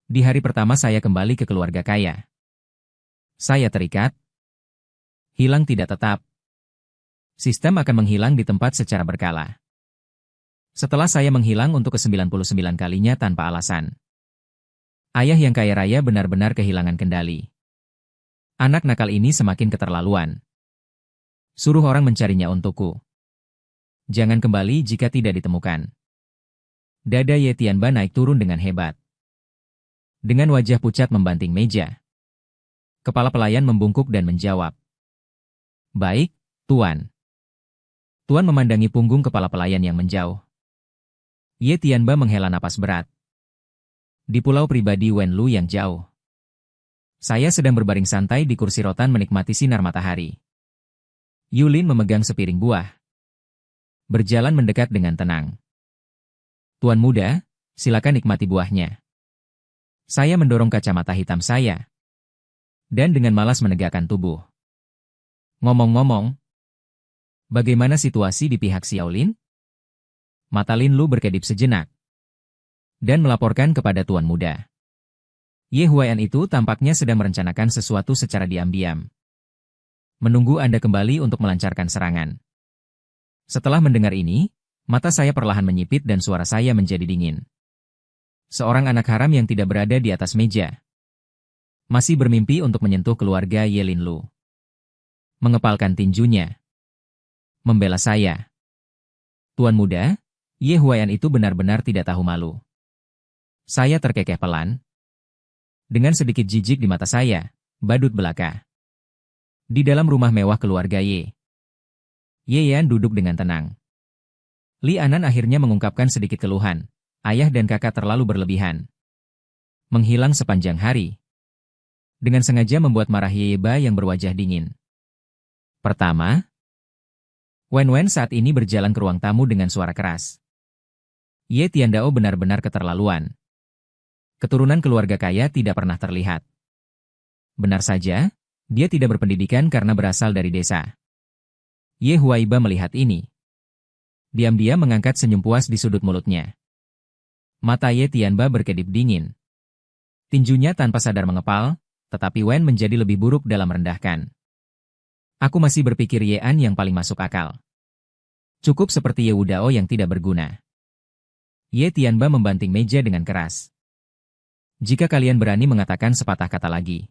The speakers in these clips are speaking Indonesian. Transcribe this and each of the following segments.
Di hari pertama saya kembali ke keluarga kaya. Saya terikat, hilang tidak tetap. Sistem akan menghilang di tempat secara berkala. Setelah saya menghilang untuk ke-99 kalinya tanpa alasan. Ayah yang kaya raya benar-benar kehilangan kendali. Anak nakal ini semakin keterlaluan. Suruh orang mencarinya untukku. Jangan kembali jika tidak ditemukan. Dada Ye Tianba naik turun dengan hebat. Dengan wajah pucat membanting meja. Kepala pelayan membungkuk dan menjawab. Baik, Tuan. Tuan memandangi punggung kepala pelayan yang menjauh. Ye Tianba menghela napas berat. Di pulau pribadi Wenlu yang jauh. Saya sedang berbaring santai di kursi rotan menikmati sinar matahari. Yulin memegang sepiring buah. Berjalan mendekat dengan tenang. Tuan muda, silakan nikmati buahnya. Saya mendorong kacamata hitam saya. Dan dengan malas menegakkan tubuh. Ngomong-ngomong, bagaimana situasi di pihak Xiaolin? Mata Lin Lu berkedip sejenak. Dan melaporkan kepada Tuan muda. Ye Huaian itu tampaknya sedang merencanakan sesuatu secara diam-diam. Menunggu Anda kembali untuk melancarkan serangan. Setelah mendengar ini, mata saya perlahan menyipit dan suara saya menjadi dingin. Seorang anak haram yang tidak berada di atas meja. Masih bermimpi untuk menyentuh keluarga Ye Lin Lu. Mengepalkan tinjunya. Membela saya. Tuan muda, Ye Huaian itu benar-benar tidak tahu malu. Saya terkekeh pelan. Dengan sedikit jijik di mata saya, badut belaka. Di dalam rumah mewah keluarga Ye. Ye Yan duduk dengan tenang. Li Anan akhirnya mengungkapkan sedikit keluhan. Ayah dan kakak terlalu berlebihan. Menghilang sepanjang hari. Dengan sengaja membuat marah Ye Ba yang berwajah dingin. Pertama, Wen Wen saat ini berjalan ke ruang tamu dengan suara keras. Ye Tiandao benar-benar keterlaluan. Keturunan keluarga kaya tidak pernah terlihat. Benar saja, dia tidak berpendidikan karena berasal dari desa. Ye Huaiba melihat ini. Diam-diam mengangkat senyum puas di sudut mulutnya. Mata Ye Tianba berkedip dingin. Tinjunya tanpa sadar mengepal, tetapi Wen menjadi lebih buruk dalam merendahkan. Aku masih berpikir Ye An yang paling masuk akal. Cukup seperti Ye Wudao yang tidak berguna. Ye Tianba membanting meja dengan keras. Jika kalian berani mengatakan sepatah kata lagi,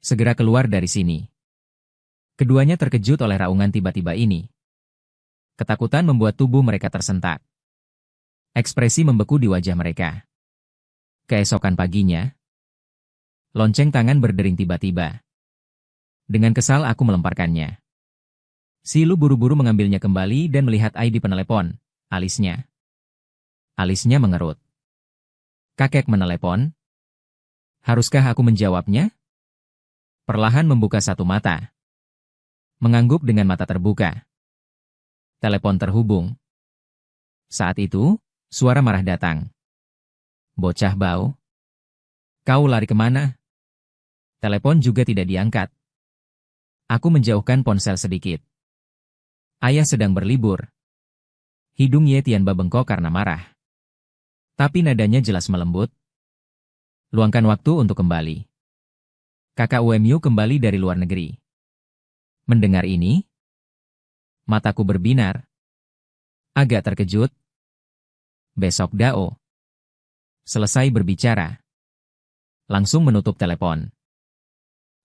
segera keluar dari sini. Keduanya terkejut oleh raungan tiba-tiba ini. Ketakutan membuat tubuh mereka tersentak. Ekspresi membeku di wajah mereka. Keesokan paginya, lonceng tangan berdering tiba-tiba. Dengan kesal aku melemparkannya. Si Lu buru-buru mengambilnya kembali dan melihat ID penelepon, alisnya. Alisnya mengerut. Kakek menelepon. Haruskah aku menjawabnya? Perlahan membuka satu mata. Mengangguk dengan mata terbuka. Telepon terhubung. Saat itu, suara marah datang. Bocah bau. Kau lari kemana? Telepon juga tidak diangkat. Aku menjauhkan ponsel sedikit. Ayah sedang berlibur. Hidung Ye Tianba bengkok karena marah. Tapi nadanya jelas melembut. Luangkan waktu untuk kembali. Kakak UMU kembali dari luar negeri. Mendengar ini, mataku berbinar. Agak terkejut. Besok Dao. Selesai berbicara. Langsung menutup telepon.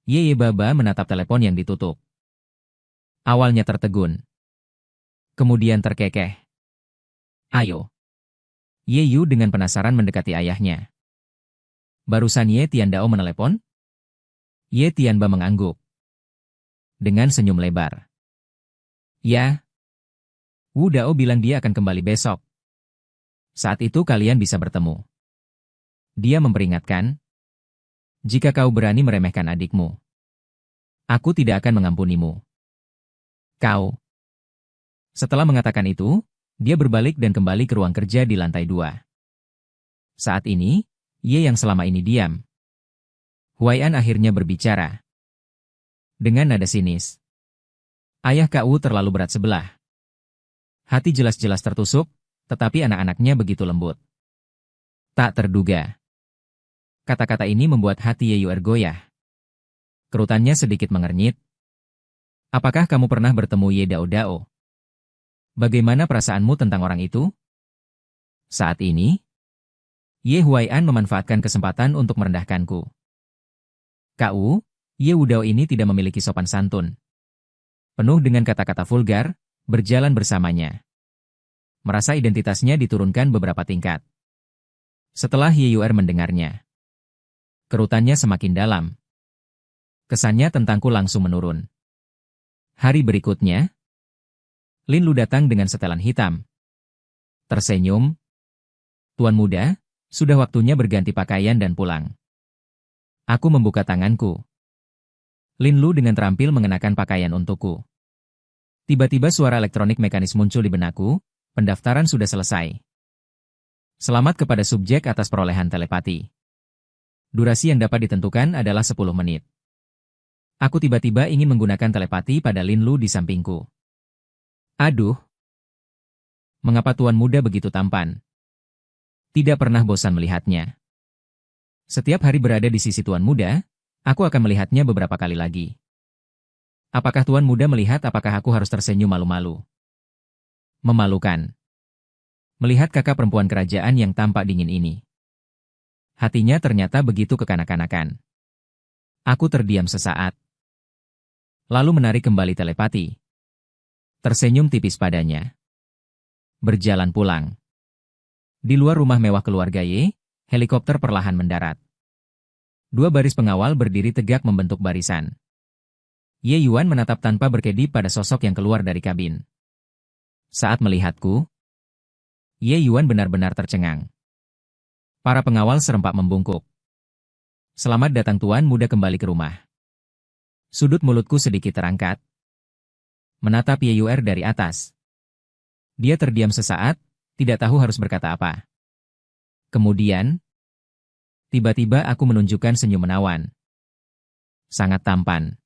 Ye Baba menatap telepon yang ditutup. Awalnya tertegun. Kemudian terkekeh. Ayo. Ye Yu dengan penasaran mendekati ayahnya. Barusan Ye Tiandao menelepon? Ye Tianba mengangguk. Dengan senyum lebar. Ya. Wu Dao bilang dia akan kembali besok. Saat itu kalian bisa bertemu. Dia memperingatkan. Jika kau berani meremehkan adikmu, aku tidak akan mengampunimu. Kau. Setelah mengatakan itu, dia berbalik dan kembali ke ruang kerja di lantai 2. Saat ini, Ye yang selama ini diam. Huaian akhirnya berbicara. Dengan nada sinis. Ayah Kak Wu terlalu berat sebelah. Hati jelas-jelas tertusuk, tetapi anak-anaknya begitu lembut. Tak terduga. Kata-kata ini membuat hati Ye Yuer goyah. Kerutannya sedikit mengernyit. Apakah kamu pernah bertemu Ye Dao Dao? Bagaimana perasaanmu tentang orang itu? Saat ini, Ye Huai'an memanfaatkan kesempatan untuk merendahkanku. Kau, Ye Wudao ini tidak memiliki sopan santun. Penuh dengan kata-kata vulgar, berjalan bersamanya. Merasa identitasnya diturunkan beberapa tingkat. Setelah Ye Yuer mendengarnya, kerutannya semakin dalam. Kesannya tentangku langsung menurun. Hari berikutnya, Lin Lu datang dengan setelan hitam. Tersenyum. Tuan muda, sudah waktunya berganti pakaian dan pulang. Aku membuka tanganku. Lin Lu dengan terampil mengenakan pakaian untukku. Tiba-tiba suara elektronik mekanis muncul di benakku, pendaftaran sudah selesai. Selamat kepada subjek atas perolehan telepati. Durasi yang dapat ditentukan adalah 10 menit. Aku tiba-tiba ingin menggunakan telepati pada Lin Lu di sampingku. Aduh. Mengapa tuan muda begitu tampan? Tidak pernah bosan melihatnya. Setiap hari berada di sisi tuan muda, aku akan melihatnya beberapa kali lagi. Apakah tuan muda melihat apakah aku harus tersenyum malu-malu? Memalukan. Melihat kakak perempuan kerajaan yang tampak dingin ini. Hatinya ternyata begitu kekanak-kanakan. Aku terdiam sesaat. Lalu menarik kembali telepati. Tersenyum tipis padanya. Berjalan pulang. Di luar rumah mewah keluarga Ye, helikopter perlahan mendarat. 2 baris pengawal berdiri tegak membentuk barisan. Ye Yuan menatap tanpa berkedip pada sosok yang keluar dari kabin. Saat melihatku, Ye Yuan benar-benar tercengang. Para pengawal serempak membungkuk. Selamat datang tuan muda kembali ke rumah. Sudut mulutku sedikit terangkat. Menatap Ye Yuer dari atas. Dia terdiam sesaat, tidak tahu harus berkata apa. Kemudian, tiba-tiba aku menunjukkan senyum menawan. Sangat tampan.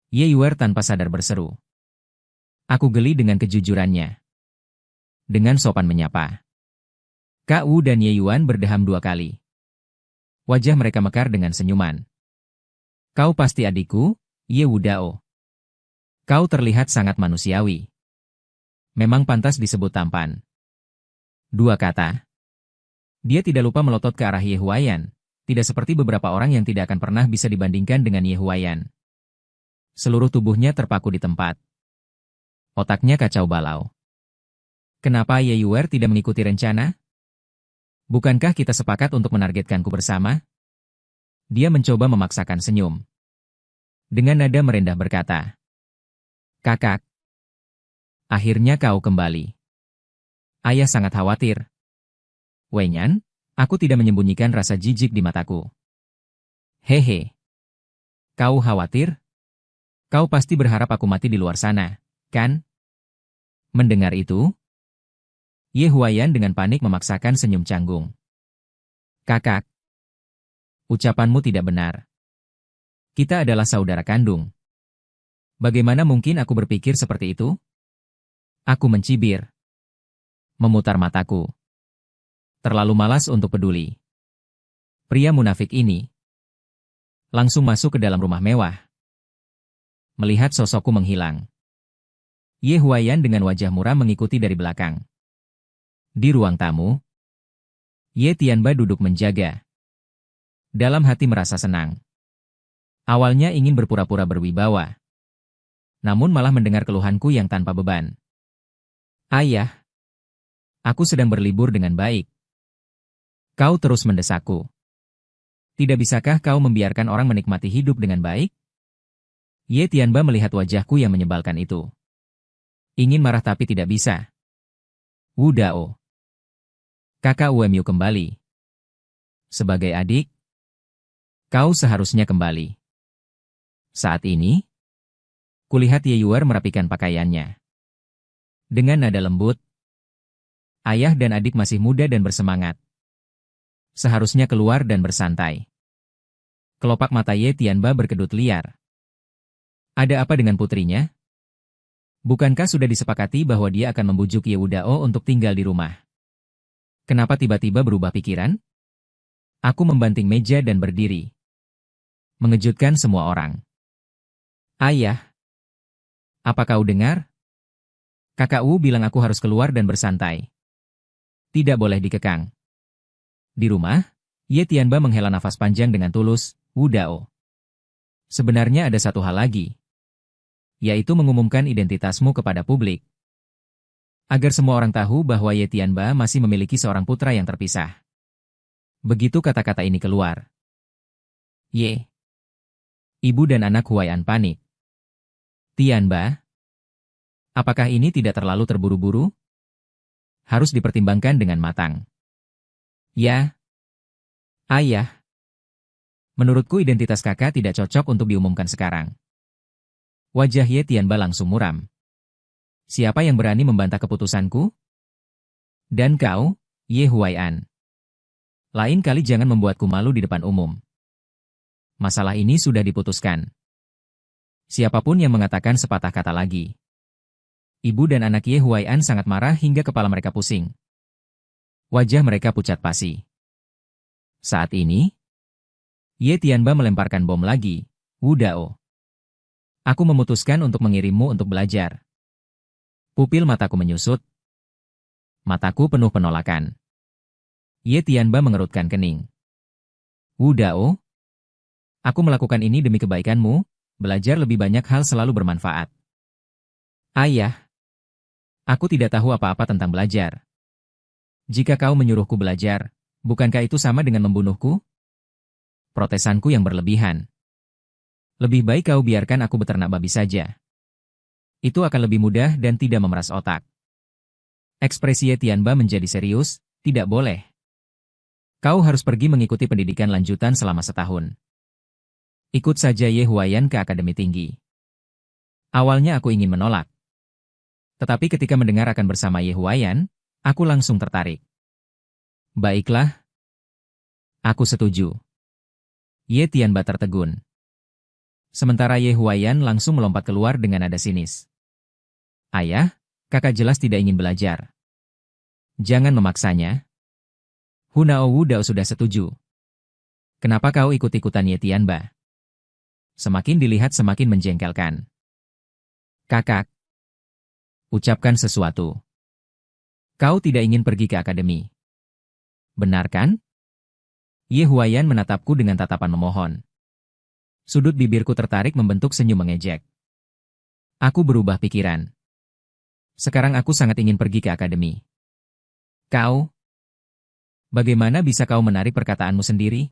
Ye Yuer tanpa sadar berseru. Aku geli dengan kejujurannya. Dengan sopan menyapa. Kak Wu dan Ye Yuan berdeham 2 kali. Wajah mereka mekar dengan senyuman. Kau pasti adikku, Ye Wudao. Kau terlihat sangat manusiawi. Memang pantas disebut tampan. 2 kata. Dia tidak lupa melotot ke arah Ye Huaiyan, tidak seperti beberapa orang yang tidak akan pernah bisa dibandingkan dengan Ye Huaiyan. Seluruh tubuhnya terpaku di tempat. Otaknya kacau balau. Kenapa Ye Yuer tidak mengikuti rencana? Bukankah kita sepakat untuk menargetkanku bersama? Dia mencoba memaksakan senyum. Dengan nada merendah berkata, Kakak, akhirnya kau kembali. Ayah sangat khawatir. Wenyan, aku tidak menyembunyikan rasa jijik di mataku. Hehe. Kau khawatir? Kau pasti berharap aku mati di luar sana, kan? Mendengar itu, Ye Huaiyan dengan panik memaksakan senyum canggung. Kakak, ucapanmu tidak benar. Kita adalah saudara kandung. Bagaimana mungkin aku berpikir seperti itu? Aku mencibir. Memutar mataku. Terlalu malas untuk peduli. Pria munafik ini langsung masuk ke dalam rumah mewah. Melihat sosokku menghilang. Ye Huaiyan dengan wajah muram mengikuti dari belakang. Di ruang tamu, Ye Tianba duduk menjaga. Dalam hati merasa senang. Awalnya ingin berpura-pura berwibawa. Namun malah mendengar keluhanku yang tanpa beban. Ayah, aku sedang berlibur dengan baik. Kau terus mendesakku. Tidak bisakah kau membiarkan orang menikmati hidup dengan baik? Ye Tianba melihat wajahku yang menyebalkan itu. Ingin marah tapi tidak bisa. Wudao. Kakak Wemyu kembali. Sebagai adik, kau seharusnya kembali. Saat ini, kulihat Ye Yuer merapikan pakaiannya. Dengan nada lembut, ayah dan adik masih muda dan bersemangat. Seharusnya keluar dan bersantai. Kelopak mata Ye Tianba berkedut liar. Ada apa dengan putrinya? Bukankah sudah disepakati bahwa dia akan membujuk Ye Wudao untuk tinggal di rumah? Kenapa tiba-tiba berubah pikiran? Aku membanting meja dan berdiri. Mengejutkan semua orang. Ayah, apa kau dengar? Kakak Wu bilang aku harus keluar dan bersantai. Tidak boleh dikekang. Di rumah, Ye Tianba menghela nafas panjang dengan tulus. Wu Dao. Sebenarnya ada satu hal lagi. Yaitu mengumumkan identitasmu kepada publik. Agar semua orang tahu bahwa Ye Tianba masih memiliki seorang putra yang terpisah. Begitu kata-kata ini keluar. Ye. Ibu dan anak Huai'an panik. Tianba, apakah ini tidak terlalu terburu-buru? Harus dipertimbangkan dengan matang. Ya. Ayah. Menurutku identitas kakak tidak cocok untuk diumumkan sekarang. Wajah Ye Tianba langsung muram. Siapa yang berani membantah keputusanku? Dan kau, Ye Huai'an. Lain kali jangan membuatku malu di depan umum. Masalah ini sudah diputuskan. Siapapun yang mengatakan sepatah kata lagi. Ibu dan anak Ye Huai'an sangat marah hingga kepala mereka pusing. Wajah mereka pucat pasi. Saat ini, Ye Tianba melemparkan bom lagi. Wu Dao. Aku memutuskan untuk mengirimmu untuk belajar. Pupil mataku menyusut. Mataku penuh penolakan. Ye Tianba mengerutkan kening. Wu Dao, aku melakukan ini demi kebaikanmu. Belajar lebih banyak hal selalu bermanfaat. Ayah, aku tidak tahu apa-apa tentang belajar. Jika kau menyuruhku belajar, bukankah itu sama dengan membunuhku? Protesanku yang berlebihan. Lebih baik kau biarkan aku beternak babi saja. Itu akan lebih mudah dan tidak memeras otak. Ekspresi Ye Tianba menjadi serius. Tidak boleh. Kau harus pergi mengikuti pendidikan lanjutan selama setahun. Ikut saja Ye Huai'an ke akademi tinggi. Awalnya aku ingin menolak. Tetapi ketika mendengar akan bersama Ye Huai'an, aku langsung tertarik. Baiklah. Aku setuju. Ye Tianba tertegun. Sementara Ye Huai'an langsung melompat keluar dengan nada sinis. Ayah, kakak jelas tidak ingin belajar. Jangan memaksanya. Hunao Wu Dao sudah setuju. Kenapa kau ikut-ikutan Ye Tianba? Semakin dilihat semakin menjengkelkan. Kakak, ucapkan sesuatu. Kau tidak ingin pergi ke akademi. Benar kan? Ye Huai'an menatapku dengan tatapan memohon. Sudut bibirku tertarik membentuk senyum mengejek. Aku berubah pikiran. Sekarang aku sangat ingin pergi ke akademi. Kau? Bagaimana bisa kau menarik perkataanmu sendiri?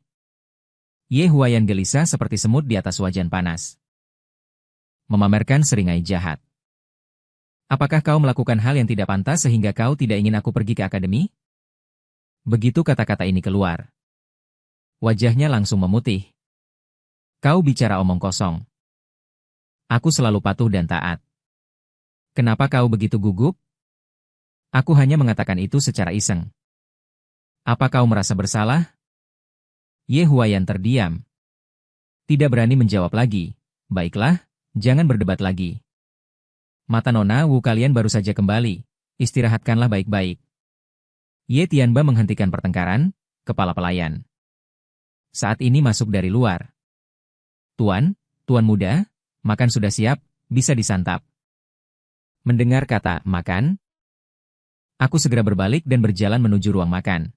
Ye Huai'an gelisah seperti semut di atas wajan panas. Memamerkan seringai jahat. Apakah kau melakukan hal yang tidak pantas sehingga kau tidak ingin aku pergi ke akademi? Begitu kata-kata ini keluar. Wajahnya langsung memutih. Kau bicara omong kosong. Aku selalu patuh dan taat. Kenapa kau begitu gugup? Aku hanya mengatakan itu secara iseng. Apa kau merasa bersalah? Ye Huai'an terdiam. Tidak berani menjawab lagi. Baiklah, jangan berdebat lagi. Mata Nona Wu kalian baru saja kembali. Istirahatkanlah baik-baik. Ye Tianba menghentikan pertengkaran, kepala pelayan. Saat ini masuk dari luar. Tuan muda, makan sudah siap, bisa disantap. Mendengar kata makan, aku segera berbalik dan berjalan menuju ruang makan.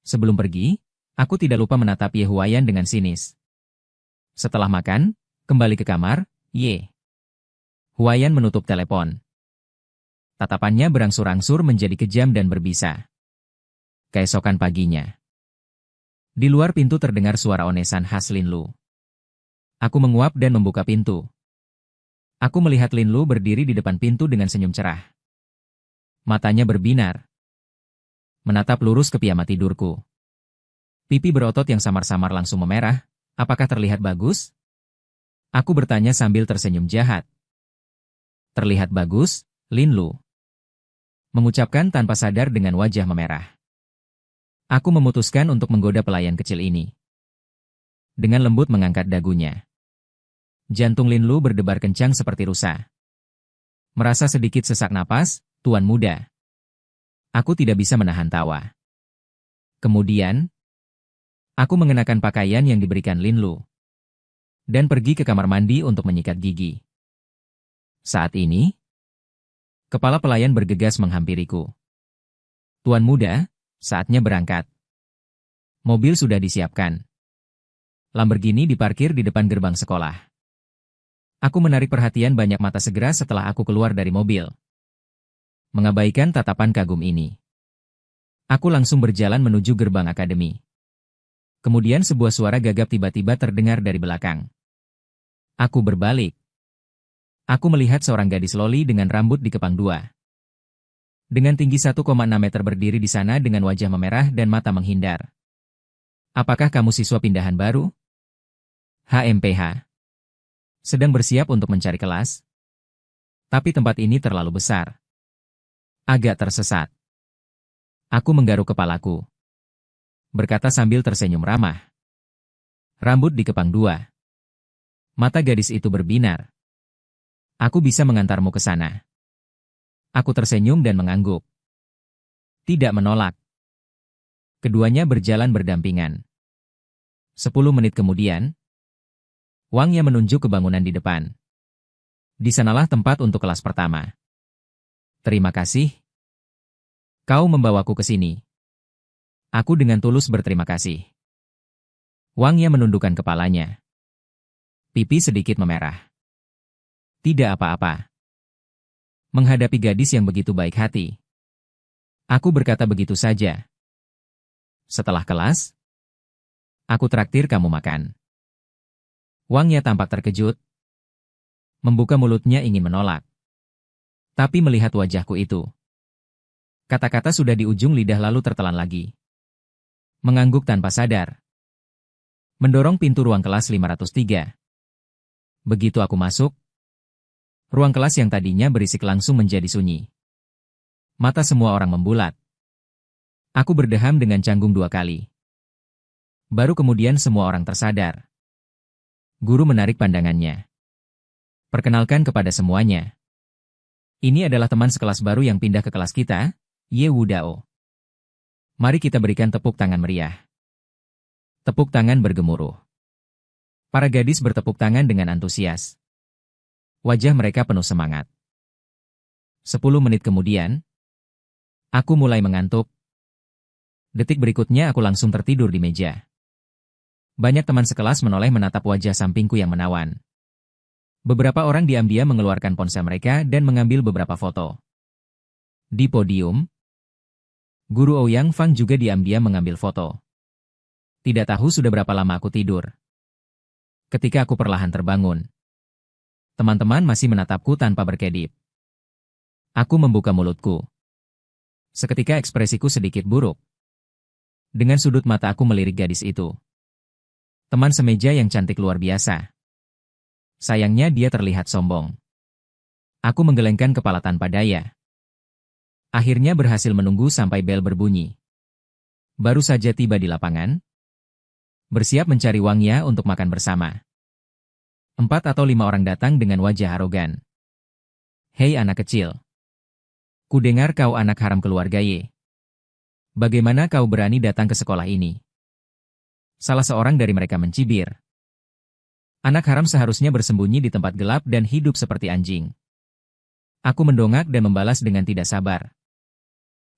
Sebelum pergi, aku tidak lupa menatap Ye Huai'an dengan sinis. Setelah makan, kembali ke kamar, Ye Huai'an menutup telepon. Tatapannya berangsur-angsur menjadi kejam dan berbisa. Keesokan paginya. Di luar pintu terdengar suara onesan khas Lin Lu. Aku menguap dan membuka pintu. Aku melihat Lin Lu berdiri di depan pintu dengan senyum cerah. Matanya berbinar. Menatap lurus ke piyama tidurku. Pipi berotot yang samar-samar langsung memerah. Apakah terlihat bagus? Aku bertanya sambil tersenyum jahat. Terlihat bagus, Lin Lu. Mengucapkan tanpa sadar dengan wajah memerah. Aku memutuskan untuk menggoda pelayan kecil ini. Dengan lembut mengangkat dagunya. Jantung Lin Lu berdebar kencang seperti rusa. Merasa sedikit sesak napas, tuan muda. Aku tidak bisa menahan tawa. Kemudian, Aku mengenakan pakaian yang diberikan Linlu dan pergi ke kamar mandi untuk menyikat gigi. Saat ini, kepala pelayan bergegas menghampiriku. Tuan muda, saatnya berangkat. Mobil sudah disiapkan. Lamborghini diparkir di depan gerbang sekolah. Aku menarik perhatian banyak mata segera setelah aku keluar dari mobil. Mengabaikan tatapan kagum ini, aku langsung berjalan menuju gerbang akademi. Kemudian sebuah suara gagap tiba-tiba terdengar dari belakang. Aku berbalik. Aku melihat seorang gadis loli dengan rambut dikepang dua. Dengan tinggi 1,6 meter berdiri di sana dengan wajah memerah dan mata menghindar. Apakah kamu siswa pindahan baru? HMPH. Sedang bersiap untuk mencari kelas? Tapi tempat ini terlalu besar. Agak tersesat. Aku menggaruk kepalaku. Berkata sambil tersenyum ramah. Rambut dikepang dua. Mata gadis itu berbinar. Aku bisa mengantarmu ke sana. Aku tersenyum dan mengangguk. Tidak menolak. Keduanya berjalan berdampingan. 10 menit kemudian, Wangya menunjuk ke bangunan di depan. Di sanalah tempat untuk kelas pertama. Terima kasih. Kau membawaku ke sini. Aku dengan tulus berterima kasih. Wangya menundukkan kepalanya. Pipi sedikit memerah. Tidak apa-apa. Menghadapi gadis yang begitu baik hati, aku berkata begitu saja. Setelah kelas, aku traktir kamu makan. Wangya tampak terkejut. Membuka mulutnya ingin menolak. Tapi melihat wajahku itu, kata-kata sudah di ujung lidah lalu tertelan lagi. Mengangguk tanpa sadar. Mendorong pintu ruang kelas 503. Begitu aku masuk, ruang kelas yang tadinya berisik langsung menjadi sunyi. Mata semua orang membulat. Aku berdeham dengan canggung 2 kali. Baru kemudian semua orang tersadar. Guru menarik pandangannya. Perkenalkan kepada semuanya. Ini adalah teman sekelas baru yang pindah ke kelas kita, Ye Wudao. Mari kita berikan tepuk tangan meriah. Tepuk tangan bergemuruh. Para gadis bertepuk tangan dengan antusias. Wajah mereka penuh semangat. 10 menit kemudian, aku mulai mengantuk. Detik berikutnya aku langsung tertidur di meja. Banyak teman sekelas menoleh menatap wajah sampingku yang menawan. Beberapa orang diam-diam mengeluarkan ponsel mereka dan mengambil beberapa foto. Di podium, Guru Ouyang Fang juga diam-diam mengambil foto. Tidak tahu sudah berapa lama aku tidur. Ketika aku perlahan terbangun, teman-teman masih menatapku tanpa berkedip. Aku membuka mulutku. Seketika ekspresiku sedikit buruk. Dengan sudut mata aku melirik gadis itu. Teman semeja yang cantik luar biasa. Sayangnya dia terlihat sombong. Aku menggelengkan kepala tanpa daya. Akhirnya berhasil menunggu sampai bel berbunyi. Baru saja tiba di lapangan, bersiap mencari Wangya untuk makan bersama. 4 atau 5 orang datang dengan wajah arogan. Hei anak kecil. Kudengar kau anak haram keluarga Ye. Bagaimana kau berani datang ke sekolah ini? Salah seorang dari mereka mencibir. Anak haram seharusnya bersembunyi di tempat gelap dan hidup seperti anjing. Aku mendongak dan membalas dengan tidak sabar.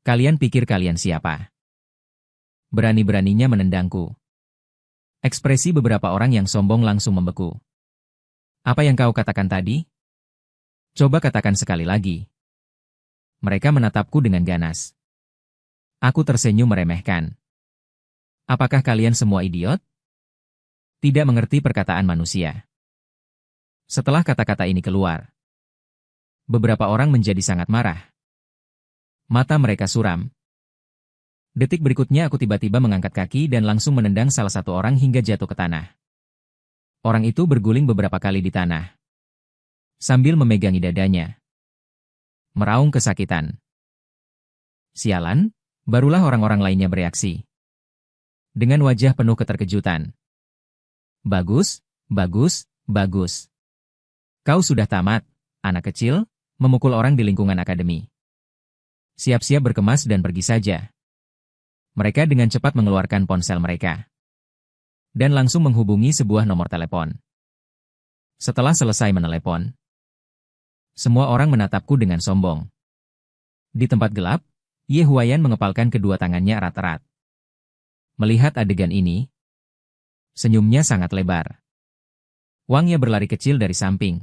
Kalian pikir kalian siapa? Berani-beraninya menendangku. Ekspresi beberapa orang yang sombong langsung membeku. Apa yang kau katakan tadi? Coba katakan sekali lagi. Mereka menatapku dengan ganas. Aku tersenyum meremehkan. Apakah kalian semua idiot? Tidak mengerti perkataan manusia. Setelah kata-kata ini keluar, beberapa orang menjadi sangat marah. Mata mereka suram. Detik berikutnya aku tiba-tiba mengangkat kaki dan langsung menendang salah satu orang hingga jatuh ke tanah. Orang itu berguling beberapa kali di tanah, sambil memegangi dadanya. Meraung kesakitan. Sialan, barulah orang-orang lainnya bereaksi. Dengan wajah penuh keterkejutan. Bagus, bagus, bagus. Kau sudah tamat, anak kecil, memukul orang di lingkungan akademi. Siap-siap berkemas dan pergi saja. Mereka dengan cepat mengeluarkan ponsel mereka. dan langsung menghubungi sebuah nomor telepon. Setelah selesai menelepon, semua orang menatapku dengan sombong. Di tempat gelap, Ye Huaiyan mengepalkan kedua tangannya erat-erat. Melihat adegan ini, senyumnya sangat lebar. Wang Ye berlari kecil dari samping.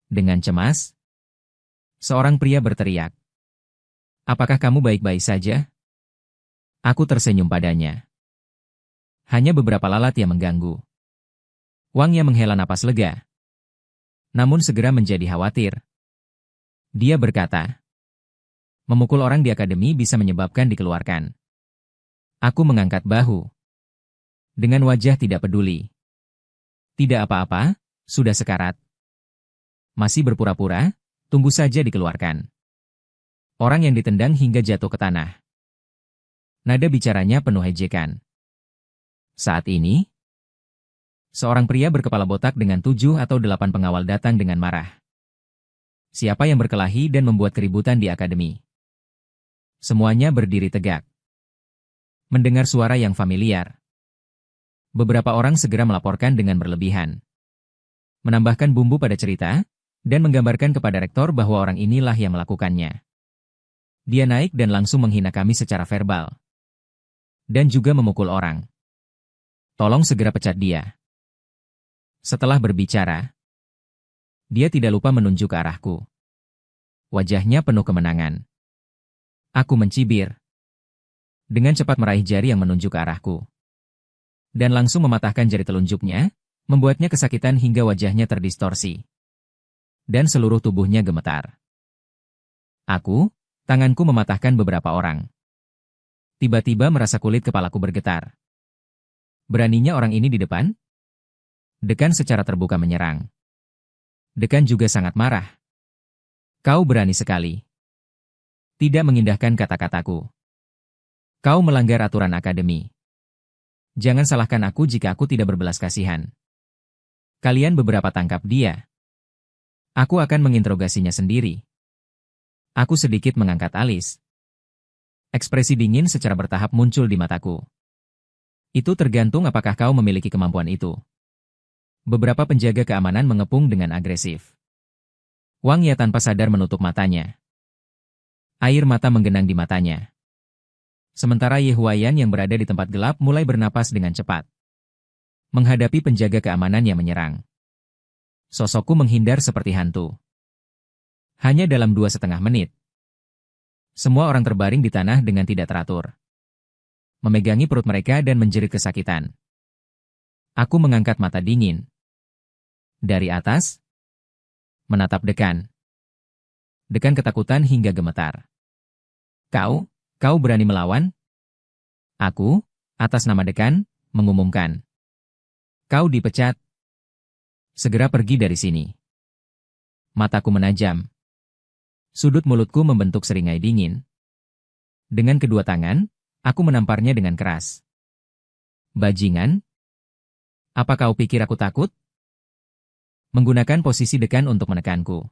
Dengan cemas, seorang pria berteriak, "Apakah kamu baik-baik saja?" Aku tersenyum padanya. Hanya beberapa lalat yang mengganggu. Wang Ye menghela napas lega, namun segera menjadi khawatir. Dia berkata, "Memukul orang di akademi bisa menyebabkan dikeluarkan." Aku mengangkat bahu. Dengan wajah tidak peduli. "Tidak apa-apa, sudah sekarat. Masih berpura-pura, tunggu saja dikeluarkan." Orang yang ditendang hingga jatuh ke tanah. Nada bicaranya penuh ejekan. Saat ini, seorang pria berkepala botak dengan 7 atau 8 pengawal datang dengan marah. Siapa yang berkelahi dan membuat keributan di akademi? Semuanya berdiri tegak. Mendengar suara yang familiar, beberapa orang segera melaporkan dengan berlebihan. Menambahkan bumbu pada cerita, dan menggambarkan kepada rektor bahwa orang inilah yang melakukannya. Dia naik dan langsung menghina kami secara verbal. Dan juga memukul orang. Tolong segera pecat dia. Setelah berbicara, dia tidak lupa menunjuk ke arahku. Wajahnya penuh kemenangan. Aku mencibir. Dengan cepat meraih jari yang menunjuk ke arahku. Dan langsung mematahkan jari telunjuknya, membuatnya kesakitan hingga wajahnya terdistorsi. Dan seluruh tubuhnya gemetar. Tanganku mematahkan beberapa orang. Tiba-tiba merasa kulit kepalaku bergetar. Beraninya orang ini di depan? Dekan secara terbuka menyerang. Dekan juga sangat marah. Kau berani sekali. Tidak mengindahkan kata-kataku. Kau melanggar aturan akademi. Jangan salahkan aku jika aku tidak berbelas kasihan. Kalian beberapa tangkap dia. Aku akan menginterogasinya sendiri. Aku sedikit mengangkat alis. Ekspresi dingin secara bertahap muncul di mataku. Itu tergantung apakah kau memiliki kemampuan itu. Beberapa penjaga keamanan mengepung dengan agresif. Wang Ye tanpa sadar menutup matanya. Air mata menggenang di matanya. Sementara Ye Huaiyan yang berada di tempat gelap mulai bernapas dengan cepat. Menghadapi penjaga keamanan yang menyerang. Sosokku menghindar seperti hantu. Hanya dalam 2,5 menit. Semua orang terbaring di tanah dengan tidak teratur. Memegangi perut mereka dan menjerit kesakitan. Aku mengangkat mata dingin. Dari atas, menatap Dekan. Dekan ketakutan hingga gemetar. Kau berani melawan? Aku, atas nama Dekan, mengumumkan. Kau dipecat. Segera pergi dari sini. Mataku menajam. Sudut mulutku membentuk seringai dingin. Dengan kedua tangan, aku menamparnya dengan keras. Bajingan? Apa kau pikir aku takut? Menggunakan posisi Dekan untuk menekanku.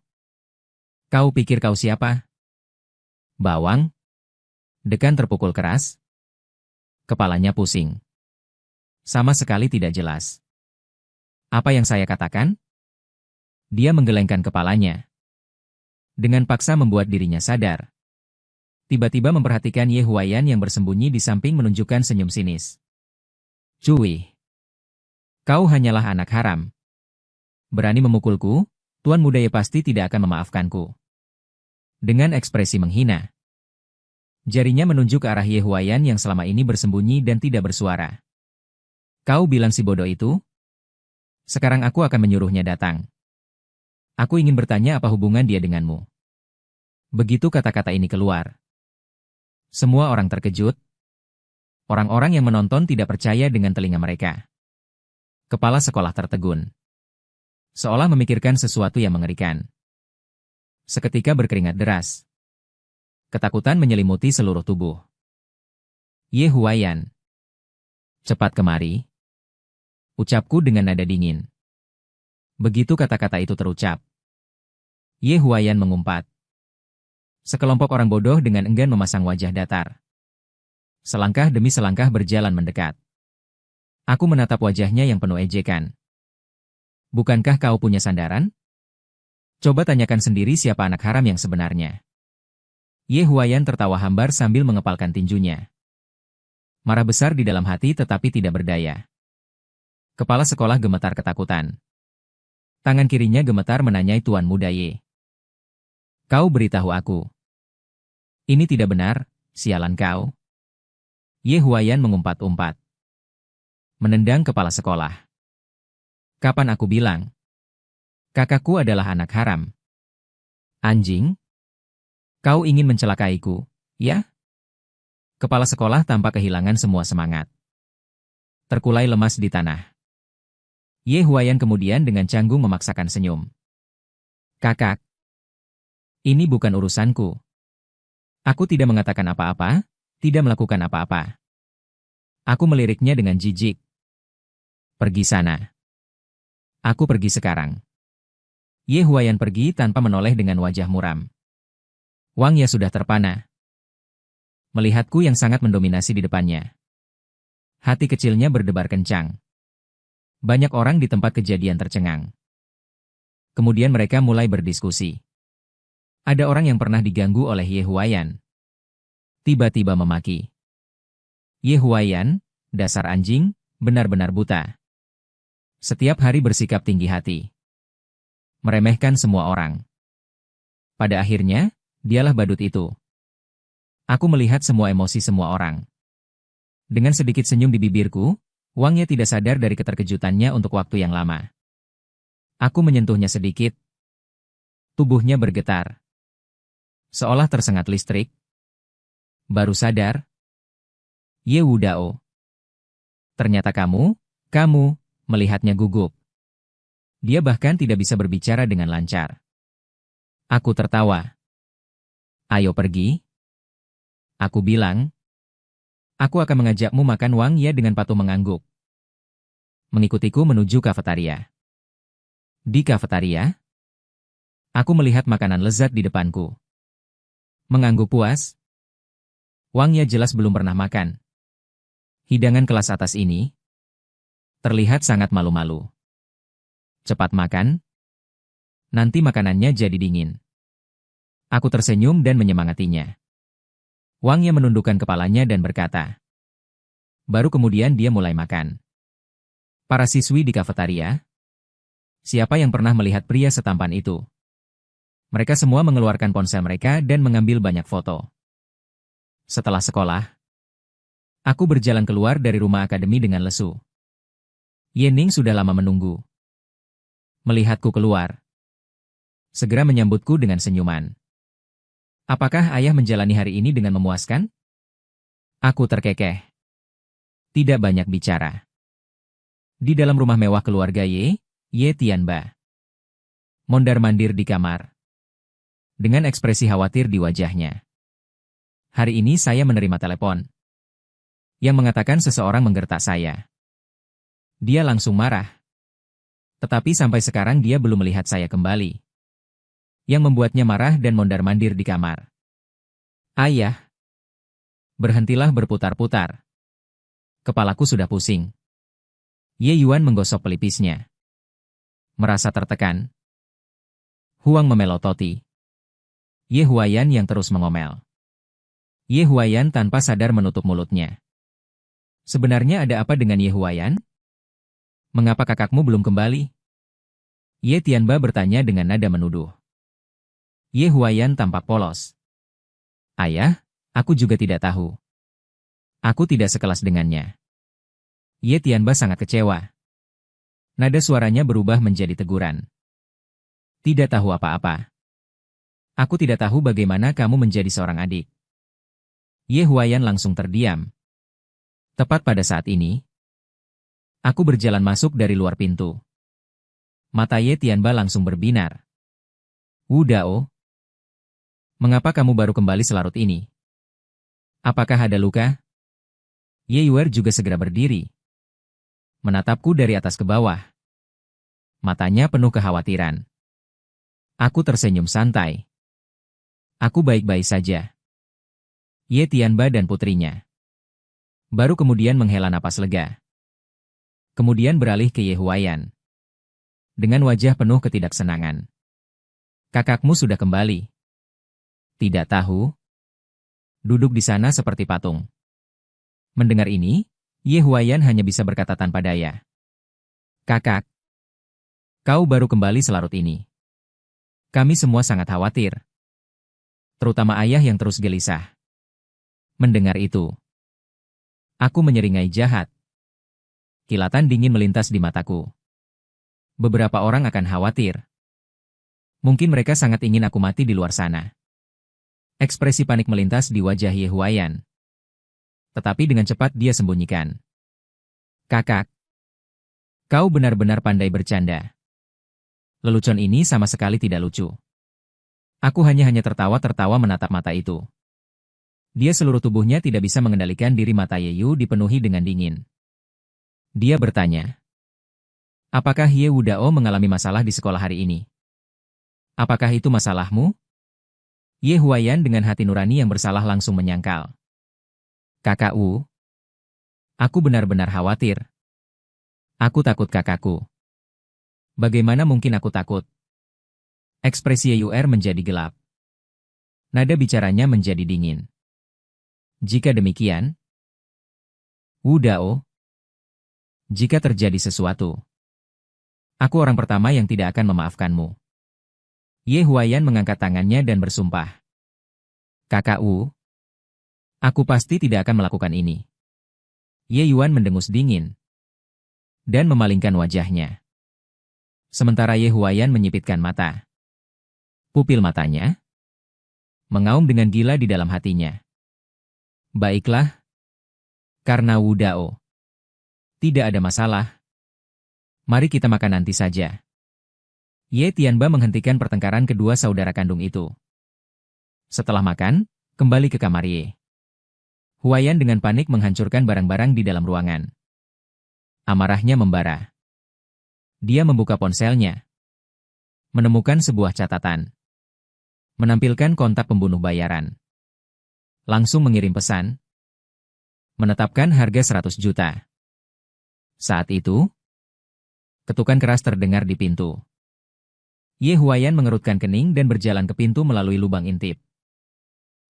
Kau pikir kau siapa? Bawang? Dekan terpukul keras. Kepalanya pusing. Sama sekali tidak jelas. Apa yang saya katakan? Dia menggelengkan kepalanya. Dengan paksa membuat dirinya sadar. Tiba-tiba memperhatikan Ye Huaiyan yang bersembunyi di samping menunjukkan senyum sinis. Cui. Kau hanyalah anak haram. Berani memukulku, Tuan Muda Ye pasti tidak akan memaafkanku. Dengan ekspresi menghina. Jarinya menunjuk ke arah Ye Huaiyan yang selama ini bersembunyi dan tidak bersuara. Kau bilang si bodoh itu? Sekarang aku akan menyuruhnya datang. Aku ingin bertanya apa hubungan dia denganmu. Begitu kata-kata ini keluar. Semua orang terkejut. Orang-orang yang menonton tidak percaya dengan telinga mereka. Kepala sekolah tertegun. Seolah memikirkan sesuatu yang mengerikan. Seketika berkeringat deras. Ketakutan menyelimuti seluruh tubuh. Ye Huaiyan. Cepat kemari. Ucapku dengan nada dingin. Begitu kata-kata itu terucap. Ye Huaiyan mengumpat. Sekelompok orang bodoh dengan enggan memasang wajah datar. Selangkah demi selangkah berjalan mendekat. Aku menatap wajahnya yang penuh ejekan. Bukankah kau punya sandaran? Coba tanyakan sendiri siapa anak haram yang sebenarnya. Ye Huayan tertawa hambar sambil mengepalkan tinjunya. Marah besar di dalam hati tetapi tidak berdaya. Kepala sekolah gemetar ketakutan. Tangan kirinya gemetar menanyai Tuan Muda Ye. Kau beritahu aku. Ini tidak benar, sialan kau. Ye Huayan mengumpat-umpat. Menendang kepala sekolah. Kapan aku bilang? Kakakku adalah anak haram. Anjing? Kau ingin mencelakaiku, ya? Kepala sekolah tampak kehilangan semua semangat. Terkulai lemas di tanah. Ye Huayan kemudian dengan canggung memaksakan senyum. Kakak. Ini bukan urusanku. Aku tidak mengatakan apa-apa, tidak melakukan apa-apa. Aku meliriknya dengan jijik. Pergi sana. Aku pergi sekarang. Ye Huayan pergi tanpa menoleh dengan wajah muram. Wang Ya sudah terpana. Melihatku yang sangat mendominasi di depannya. Hati kecilnya berdebar kencang. Banyak orang di tempat kejadian tercengang. Kemudian mereka mulai berdiskusi. Ada orang yang pernah diganggu oleh Ye Huayan. Tiba-tiba memaki. Ye Huayan, dasar anjing, benar-benar buta. Setiap hari bersikap tinggi hati. Meremehkan semua orang. Pada akhirnya, dialah badut itu. Aku melihat semua emosi semua orang. Dengan sedikit senyum di bibirku, Wang Ye tidak sadar dari keterkejutannya untuk waktu yang lama. Aku menyentuhnya sedikit. Tubuhnya bergetar. Seolah tersengat listrik. Baru sadar. Ye Wudao. Ternyata kamu, melihatnya gugup. Dia bahkan tidak bisa berbicara dengan lancar. Aku tertawa. Ayo pergi. Aku bilang. Aku akan mengajakmu makan Wang Ye dengan patuh mengangguk. Mengikutiku menuju kafetaria. Di kafetaria, aku melihat makanan lezat di depanku. Mengangguk puas. Wang Ye jelas belum pernah makan. Hidangan kelas atas ini terlihat sangat malu-malu. Cepat makan. Nanti makanannya jadi dingin. Aku tersenyum dan menyemangatinya. Wang Ye menundukkan kepalanya dan berkata. Baru kemudian dia mulai makan. Para siswi di kafetaria. Siapa yang pernah melihat pria setampan itu? Mereka semua mengeluarkan ponsel mereka dan mengambil banyak foto. Setelah sekolah, aku berjalan keluar dari rumah akademi dengan lesu. Ye Ning sudah lama menunggu. Melihatku keluar. Segera menyambutku dengan senyuman. Apakah ayah menjalani hari ini dengan memuaskan? Aku terkekeh. Tidak banyak bicara. Di dalam rumah mewah keluarga Ye Tianba. Mondar-mandir di kamar. Dengan ekspresi khawatir di wajahnya. Hari ini saya menerima telepon. Yang mengatakan seseorang menggertak saya. Dia langsung marah. Tetapi sampai sekarang dia belum melihat saya kembali. Yang membuatnya marah dan mondar-mandir di kamar. Ayah. Berhentilah berputar-putar. Kepalaku sudah pusing. Ye Yuan menggosok pelipisnya. Merasa tertekan. Huang memelototi. Ye Huayan yang terus mengomel. Ye Huayan tanpa sadar menutup mulutnya. Sebenarnya ada apa dengan Ye Huayan? Mengapa kakakmu belum kembali? Ye Tianba bertanya dengan nada menuduh. Ye Huayan tampak polos. Ayah, aku juga tidak tahu. Aku tidak sekelas dengannya. Ye Tianba sangat kecewa. Nada suaranya berubah menjadi teguran. Tidak tahu apa-apa. Aku tidak tahu bagaimana kamu menjadi seorang adik. Ye Huayan langsung terdiam. Tepat pada saat ini, aku berjalan masuk dari luar pintu. Mata Ye Tianba langsung berbinar. Wudao. Mengapa kamu baru kembali selarut ini? Apakah ada luka? Ye Yuer juga segera berdiri. Menatapku dari atas ke bawah. Matanya penuh kekhawatiran. Aku tersenyum santai. Aku baik-baik saja. Ye Tianba dan putrinya. Baru kemudian menghela napas lega. Kemudian beralih ke Ye Huaiyan. Dengan wajah penuh ketidaksenangan. Kakakmu sudah kembali. Tidak tahu. Duduk di sana seperti patung. Mendengar ini, Ye Huaiyan hanya bisa berkata tanpa daya. Kakak, kau baru kembali selarut ini. Kami semua sangat khawatir. Terutama ayah yang terus gelisah. Mendengar itu, aku menyeringai jahat. Kilatan dingin melintas di mataku. Beberapa orang akan khawatir. Mungkin mereka sangat ingin aku mati di luar sana. Ekspresi panik melintas di wajah Ye Huaiyan. Tetapi dengan cepat dia sembunyikan. Kakak, kau benar-benar pandai bercanda. Lelucon ini sama sekali tidak lucu. Aku hanya tertawa-tertawa menatap mata itu. Dia seluruh tubuhnya tidak bisa mengendalikan diri, mata Ye Yu dipenuhi dengan dingin. Dia bertanya. Apakah Ye Wudao mengalami masalah di sekolah hari ini? Apakah itu masalahmu? Ye Huaiyan dengan hati nurani yang bersalah langsung menyangkal. Kakak Wu, aku benar-benar khawatir. Aku takut kakakku. Bagaimana mungkin aku takut? Ekspresi Ye Yuer menjadi gelap. Nada bicaranya menjadi dingin. Jika demikian, Wu Dao, jika terjadi sesuatu, aku orang pertama yang tidak akan memaafkanmu. Ye Huaiyan mengangkat tangannya dan bersumpah. Kakak Wu, aku pasti tidak akan melakukan ini. Ye Yuan mendengus dingin dan memalingkan wajahnya. Sementara Ye Huaiyan menyipitkan mata. Pupil matanya mengaum dengan gila di dalam hatinya. Baiklah, karena Wu Dao tidak ada masalah. Mari kita makan nanti saja. Ye Tianba menghentikan pertengkaran kedua saudara kandung itu. Setelah makan, kembali ke kamar Ye. Huaiyan dengan panik menghancurkan barang-barang di dalam ruangan. Amarahnya membara. Dia membuka ponselnya. Menemukan sebuah catatan. Menampilkan kontak pembunuh bayaran. Langsung mengirim pesan. Menetapkan harga 100 juta. Saat itu, ketukan keras terdengar di pintu. Ye Huaiyan mengerutkan kening dan berjalan ke pintu melalui lubang intip.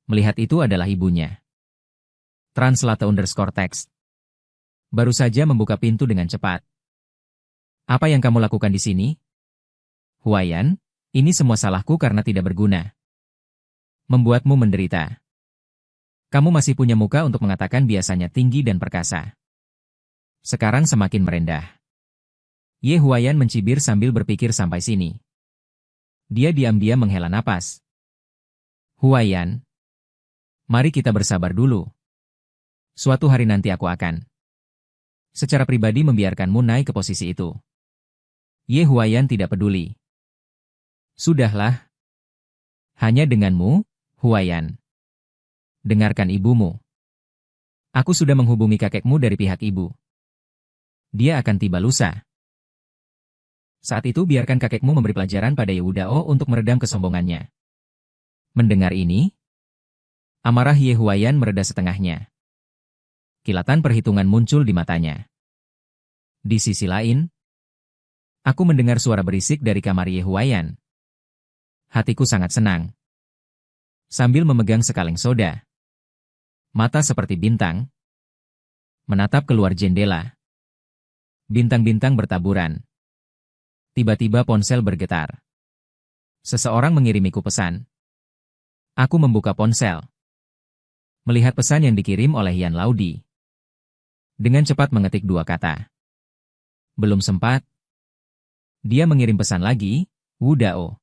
Melihat itu adalah ibunya. Translate_text. Baru saja membuka pintu dengan cepat. Apa yang kamu lakukan di sini? Huaiyan, ini semua salahku karena tidak berguna. Membuatmu menderita. Kamu masih punya muka untuk mengatakan biasanya tinggi dan perkasa. Sekarang semakin merendah. Ye Huaiyan mencibir sambil berpikir sampai sini. Dia diam-diam menghela napas. Huaiyan, mari kita bersabar dulu. Suatu hari nanti aku akan secara pribadi membiarkanmu naik ke posisi itu. Ye Huaiyan tidak peduli. Sudahlah. Hanya denganmu, Huaiyan. Dengarkan ibumu. Aku sudah menghubungi kakekmu dari pihak ibu. Dia akan tiba lusa. Saat itu biarkan kakekmu memberi pelajaran pada Ye Wudao untuk meredam kesombongannya. Mendengar ini, amarah Ye Huaiyan mereda setengahnya. Kilatan perhitungan muncul di matanya. Di sisi lain, aku mendengar suara berisik dari kamar Ye Huaiyan. Hatiku sangat senang. Sambil memegang sekaleng soda. Mata seperti bintang. Menatap keluar jendela. Bintang-bintang bertaburan. Tiba-tiba ponsel bergetar. Seseorang mengirimiku pesan. Aku membuka ponsel. Melihat pesan yang dikirim oleh Yan Laudi. Dengan cepat mengetik 2 kata. Belum sempat. Dia mengirim pesan lagi, Wu Dao.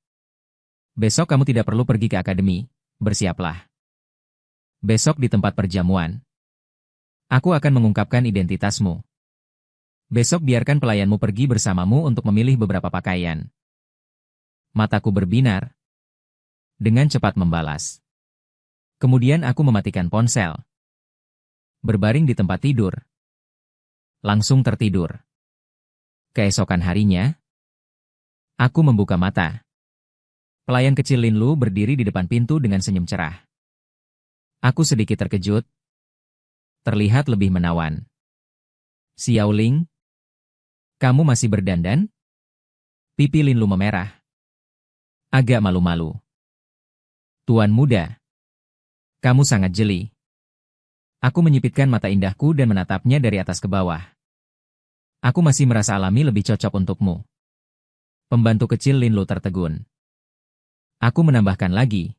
Besok kamu tidak perlu pergi ke akademi, bersiaplah. Besok di tempat perjamuan. Aku akan mengungkapkan identitasmu. Besok biarkan pelayanmu pergi bersamamu untuk memilih beberapa pakaian. Mataku berbinar. Dengan cepat membalas. Kemudian aku mematikan ponsel. Berbaring di tempat tidur. Langsung tertidur. Keesokan harinya, aku membuka mata. Pelayan kecil Lin Lu berdiri di depan pintu dengan senyum cerah. Aku sedikit terkejut. Terlihat lebih menawan. Xiao Ling, Kamu masih berdandan? Pipi Lin Lu memerah. Agak malu-malu. Tuan muda. Kamu sangat jeli. Aku menyipitkan mata indahku dan menatapnya dari atas ke bawah. Aku masih merasa alami lebih cocok untukmu. Pembantu kecil Lin Lu tertegun. Aku menambahkan lagi.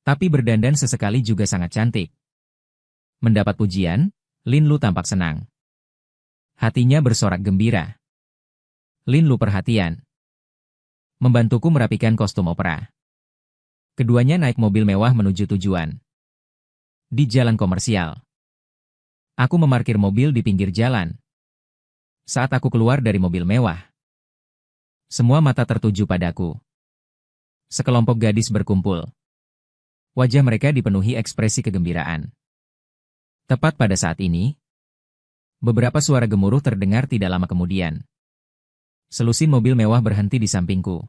Tapi berdandan sesekali juga sangat cantik. Mendapat pujian, Lin Lu tampak senang. Hatinya bersorak gembira. Lin Lu perhatian. Membantuku merapikan kostum opera. Keduanya naik mobil mewah menuju tujuan. Di jalan komersial. Aku memarkir mobil di pinggir jalan. Saat aku keluar dari mobil mewah, semua mata tertuju padaku. Sekelompok gadis berkumpul. Wajah mereka dipenuhi ekspresi kegembiraan. Tepat pada saat ini, beberapa suara gemuruh terdengar tidak lama kemudian. Selusin mobil mewah berhenti di sampingku.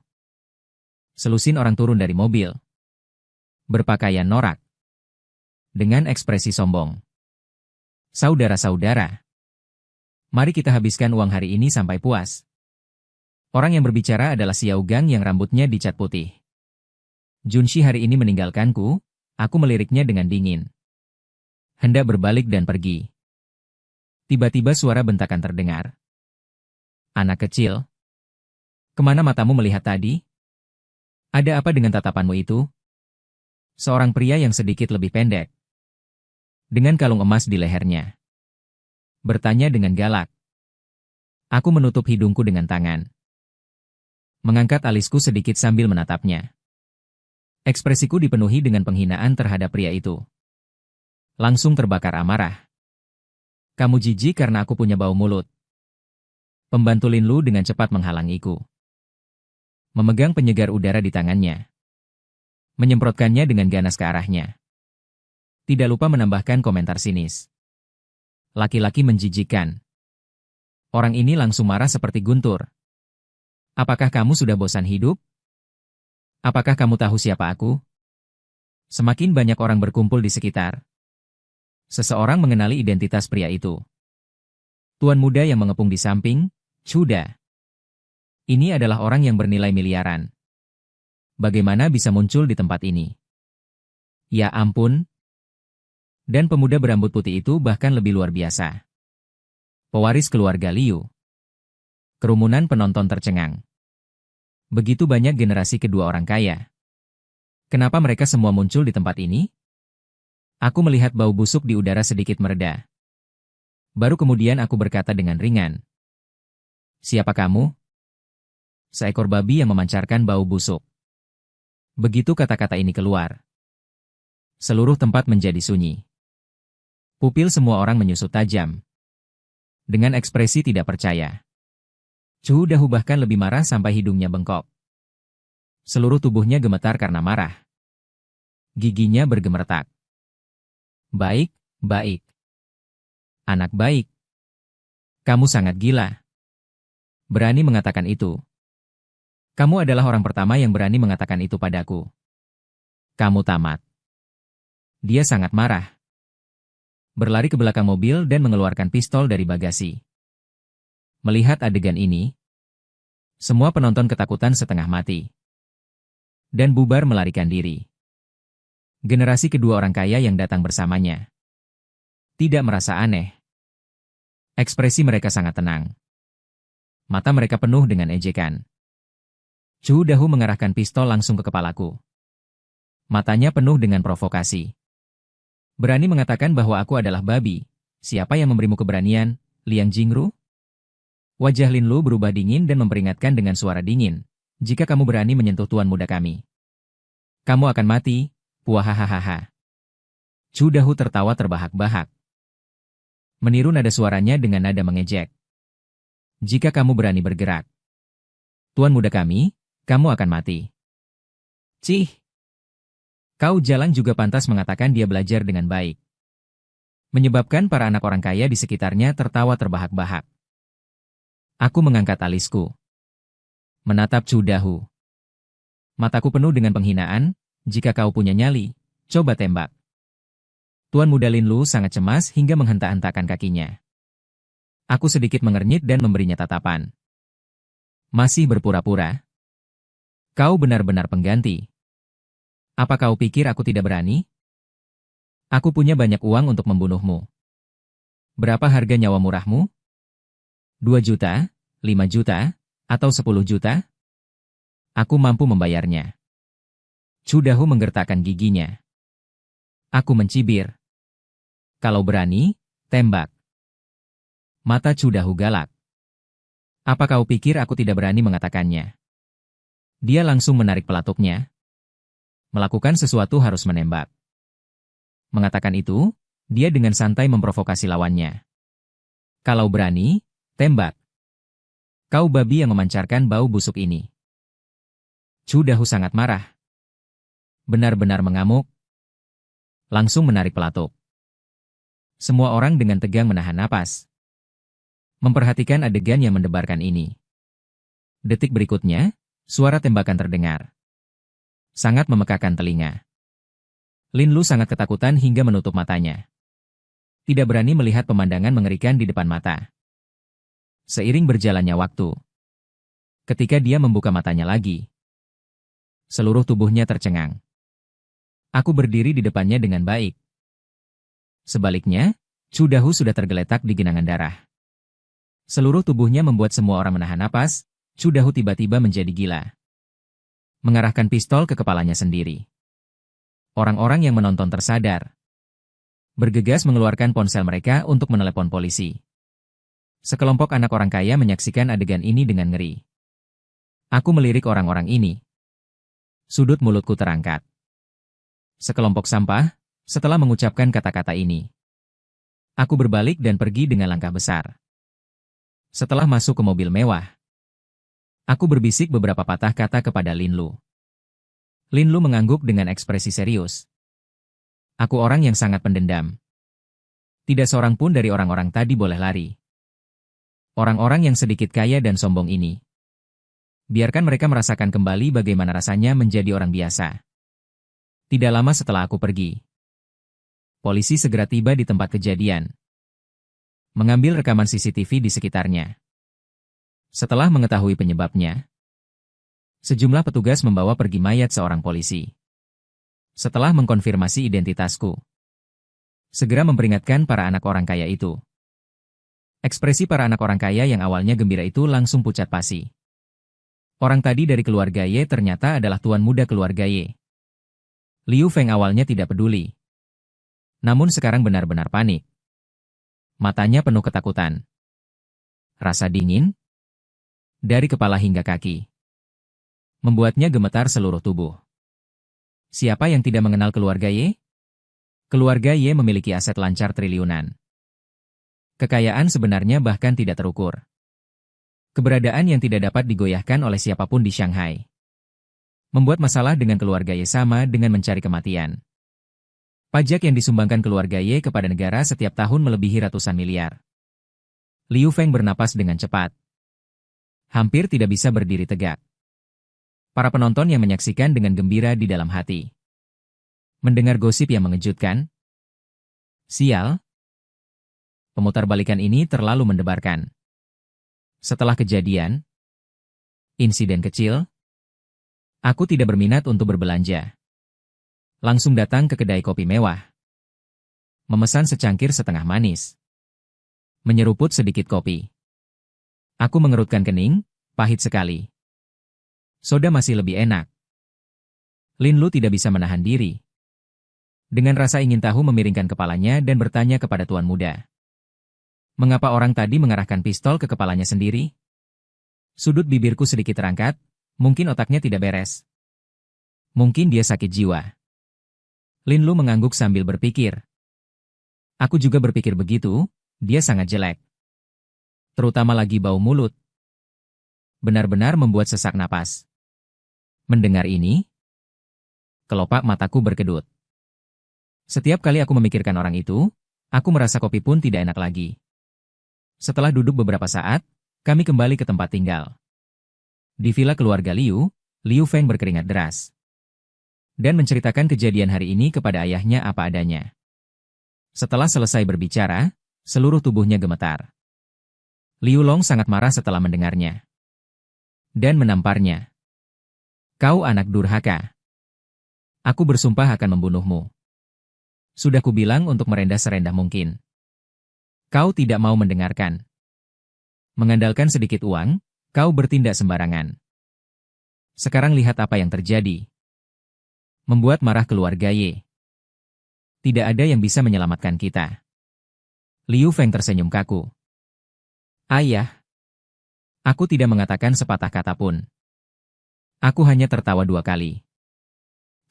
Selusin orang turun dari mobil. Berpakaian norak. Dengan ekspresi sombong. Saudara-saudara, mari kita habiskan uang hari ini sampai puas. Orang yang berbicara adalah Xiao Gang yang rambutnya dicat putih. Junshi hari ini meninggalkanku, aku meliriknya dengan dingin. Hendak berbalik dan pergi. Tiba-tiba suara bentakan terdengar. Anak kecil, kemana matamu melihat tadi? Ada apa dengan tatapanmu itu? Seorang pria yang sedikit lebih pendek. Dengan kalung emas di lehernya. Bertanya dengan galak. Aku menutup hidungku dengan tangan. Mengangkat alisku sedikit sambil menatapnya. Ekspresiku dipenuhi dengan penghinaan terhadap pria itu. Langsung terbakar amarah. Kamu jijik karena aku punya bau mulut. Pembantu Lin Lu dengan cepat menghalangiku. Memegang penyegar udara di tangannya. Menyemprotkannya dengan ganas ke arahnya. Tidak lupa menambahkan komentar sinis. Laki-laki menjijikkan. Orang ini langsung marah seperti guntur. Apakah kamu sudah bosan hidup? Apakah kamu tahu siapa aku? Semakin banyak orang berkumpul di sekitar. Seseorang mengenali identitas pria itu. Tuan muda yang mengepung di samping, Chuda. Ini adalah orang yang bernilai miliaran. Bagaimana bisa muncul di tempat ini? Ya ampun. Dan pemuda berambut putih itu bahkan lebih luar biasa. Pewaris keluarga Liu. Kerumunan penonton tercengang. Begitu banyak generasi kedua orang kaya. Kenapa mereka semua muncul di tempat ini? Aku melihat bau busuk di udara sedikit mereda. Baru kemudian aku berkata dengan ringan. Siapa kamu? Seekor babi yang memancarkan bau busuk. Begitu kata-kata ini keluar. Seluruh tempat menjadi sunyi. Pupil semua orang menyusut tajam. Dengan ekspresi tidak percaya. Chu Dahu bahkan lebih marah sampai hidungnya bengkok. Seluruh tubuhnya gemetar karena marah. Giginya bergemertak. Baik, baik. Anak baik. Kamu sangat gila. Berani mengatakan itu. Kamu adalah orang pertama yang berani mengatakan itu padaku. Kamu tamat. Dia sangat marah. Berlari ke belakang mobil dan mengeluarkan pistol dari bagasi. Melihat adegan ini, semua penonton ketakutan setengah mati. Dan bubar melarikan diri. Generasi kedua orang kaya yang datang bersamanya. Tidak merasa aneh. Ekspresi mereka sangat tenang. Mata mereka penuh dengan ejekan. Chu Dahu mengarahkan pistol langsung ke kepalaku. Matanya penuh dengan provokasi. Berani mengatakan bahwa aku adalah babi. Siapa yang memberimu keberanian, Liang Jingru? Wajah Lin Lu berubah dingin dan memperingatkan dengan suara dingin. Jika kamu berani menyentuh tuan muda kami, kamu akan mati, puahahaha. Chu Dahu tertawa terbahak-bahak. Meniru nada suaranya dengan nada mengejek. Jika kamu berani bergerak, tuan muda kami, kamu akan mati. Cih. Kau Jalang juga pantas mengatakan dia belajar dengan baik. Menyebabkan para anak orang kaya di sekitarnya tertawa terbahak-bahak. Aku mengangkat alisku. Menatap Chu Dahu. Mataku penuh dengan penghinaan, jika kau punya nyali, coba tembak. Tuan muda Lin Lu sangat cemas hingga menghentak-hentakan kakinya. Aku sedikit mengernyit dan memberinya tatapan. Masih berpura-pura? Kau benar-benar pengganti. Apa kau pikir aku tidak berani? Aku punya banyak uang untuk membunuhmu. Berapa harga nyawa murahmu? 2 juta, 5 juta, atau 10 juta? Aku mampu membayarnya. Chu Dahu menggertakkan giginya. Aku mencibir. Kalau berani, tembak. Mata Chu Dahu galak. Apa kau pikir aku tidak berani mengatakannya? Dia langsung menarik pelatuknya. Melakukan sesuatu harus menembak. Mengatakan itu, dia dengan santai memprovokasi lawannya. Kalau berani, tembak. Kau babi yang memancarkan bau busuk ini. Chu Dahu sangat marah. Benar-benar mengamuk. Langsung menarik pelatuk. Semua orang dengan tegang menahan napas. Memperhatikan adegan yang mendebarkan ini. Detik berikutnya, suara tembakan terdengar. Sangat memekakan telinga. Lin Lu sangat ketakutan hingga menutup matanya. Tidak berani melihat pemandangan mengerikan di depan mata. Seiring berjalannya waktu. Ketika dia membuka matanya lagi. Seluruh tubuhnya tercengang. Aku berdiri di depannya dengan baik. Sebaliknya, Chu Dahu sudah tergeletak di genangan darah. Seluruh tubuhnya membuat semua orang menahan napas. Chu Dahu tiba-tiba menjadi gila. Mengarahkan pistol ke kepalanya sendiri. Orang-orang yang menonton tersadar. Bergegas mengeluarkan ponsel mereka untuk menelepon polisi. Sekelompok anak orang kaya menyaksikan adegan ini dengan ngeri. Aku melirik orang-orang ini. Sudut mulutku terangkat. Sekelompok sampah, setelah mengucapkan kata-kata ini. Aku berbalik dan pergi dengan langkah besar. Setelah masuk ke mobil mewah, aku berbisik beberapa patah kata kepada Lin Lu. Lin Lu mengangguk dengan ekspresi serius. Aku orang yang sangat pendendam. Tidak seorang pun dari orang-orang tadi boleh lari. Orang-orang yang sedikit kaya dan sombong ini. Biarkan mereka merasakan kembali bagaimana rasanya menjadi orang biasa. Tidak lama setelah aku pergi, polisi segera tiba di tempat kejadian. Mengambil rekaman CCTV di sekitarnya. Setelah mengetahui penyebabnya, sejumlah petugas membawa pergi mayat seorang polisi. Setelah mengkonfirmasi identitasku, segera memperingatkan para anak orang kaya itu. Ekspresi para anak orang kaya yang awalnya gembira itu langsung pucat pasi. Orang tadi dari keluarga Ye ternyata adalah tuan muda keluarga Ye. Liu Feng awalnya tidak peduli. Namun sekarang benar-benar panik. Matanya penuh ketakutan. Rasa dingin dari kepala hingga kaki membuatnya gemetar seluruh tubuh. Siapa yang tidak mengenal keluarga Ye? Keluarga Ye memiliki aset lancar triliunan. Kekayaan sebenarnya bahkan tidak terukur. Keberadaan yang tidak dapat digoyahkan oleh siapapun di Shanghai. Membuat masalah dengan keluarga Ye sama dengan mencari kematian. Pajak yang disumbangkan keluarga Ye kepada negara setiap tahun melebihi ratusan miliar. Liu Feng bernapas dengan cepat. Hampir tidak bisa berdiri tegak. Para penonton yang menyaksikan dengan gembira di dalam hati. Mendengar gosip yang mengejutkan. Sial. Pemutarbalikan ini terlalu mendebarkan. Setelah kejadian, insiden kecil, aku tidak berminat untuk berbelanja. Langsung datang ke kedai kopi mewah. Memesan secangkir setengah manis. Menyeruput sedikit kopi. Aku mengerutkan kening, pahit sekali. Soda masih lebih enak. Lin Lu tidak bisa menahan diri. Dengan rasa ingin tahu memiringkan kepalanya dan bertanya kepada tuan muda. Mengapa orang tadi mengarahkan pistol ke kepalanya sendiri? Sudut bibirku sedikit terangkat, mungkin otaknya tidak beres. Mungkin dia sakit jiwa. Lin Lu mengangguk sambil berpikir. Aku juga berpikir begitu, dia sangat jelek. Terutama lagi bau mulut. Benar-benar membuat sesak napas. Mendengar ini, kelopak mataku berkedut. Setiap kali aku memikirkan orang itu, aku merasa kopi pun tidak enak lagi. Setelah duduk beberapa saat, kami kembali ke tempat tinggal. Di villa keluarga Liu, Liu Feng berkeringat deras. Dan menceritakan kejadian hari ini kepada ayahnya apa adanya. Setelah selesai berbicara, seluruh tubuhnya gemetar. Liu Long sangat marah setelah mendengarnya. Dan menamparnya. Kau anak durhaka. Aku bersumpah akan membunuhmu. Sudah kubilang untuk merendah serendah mungkin. Kau tidak mau mendengarkan. Mengandalkan sedikit uang, kau bertindak sembarangan. Sekarang lihat apa yang terjadi. Membuat marah keluarga Ye. Tidak ada yang bisa menyelamatkan kita. Liu Feng tersenyum kaku. Ayah. Aku tidak mengatakan sepatah kata pun. Aku hanya tertawa 2 kali.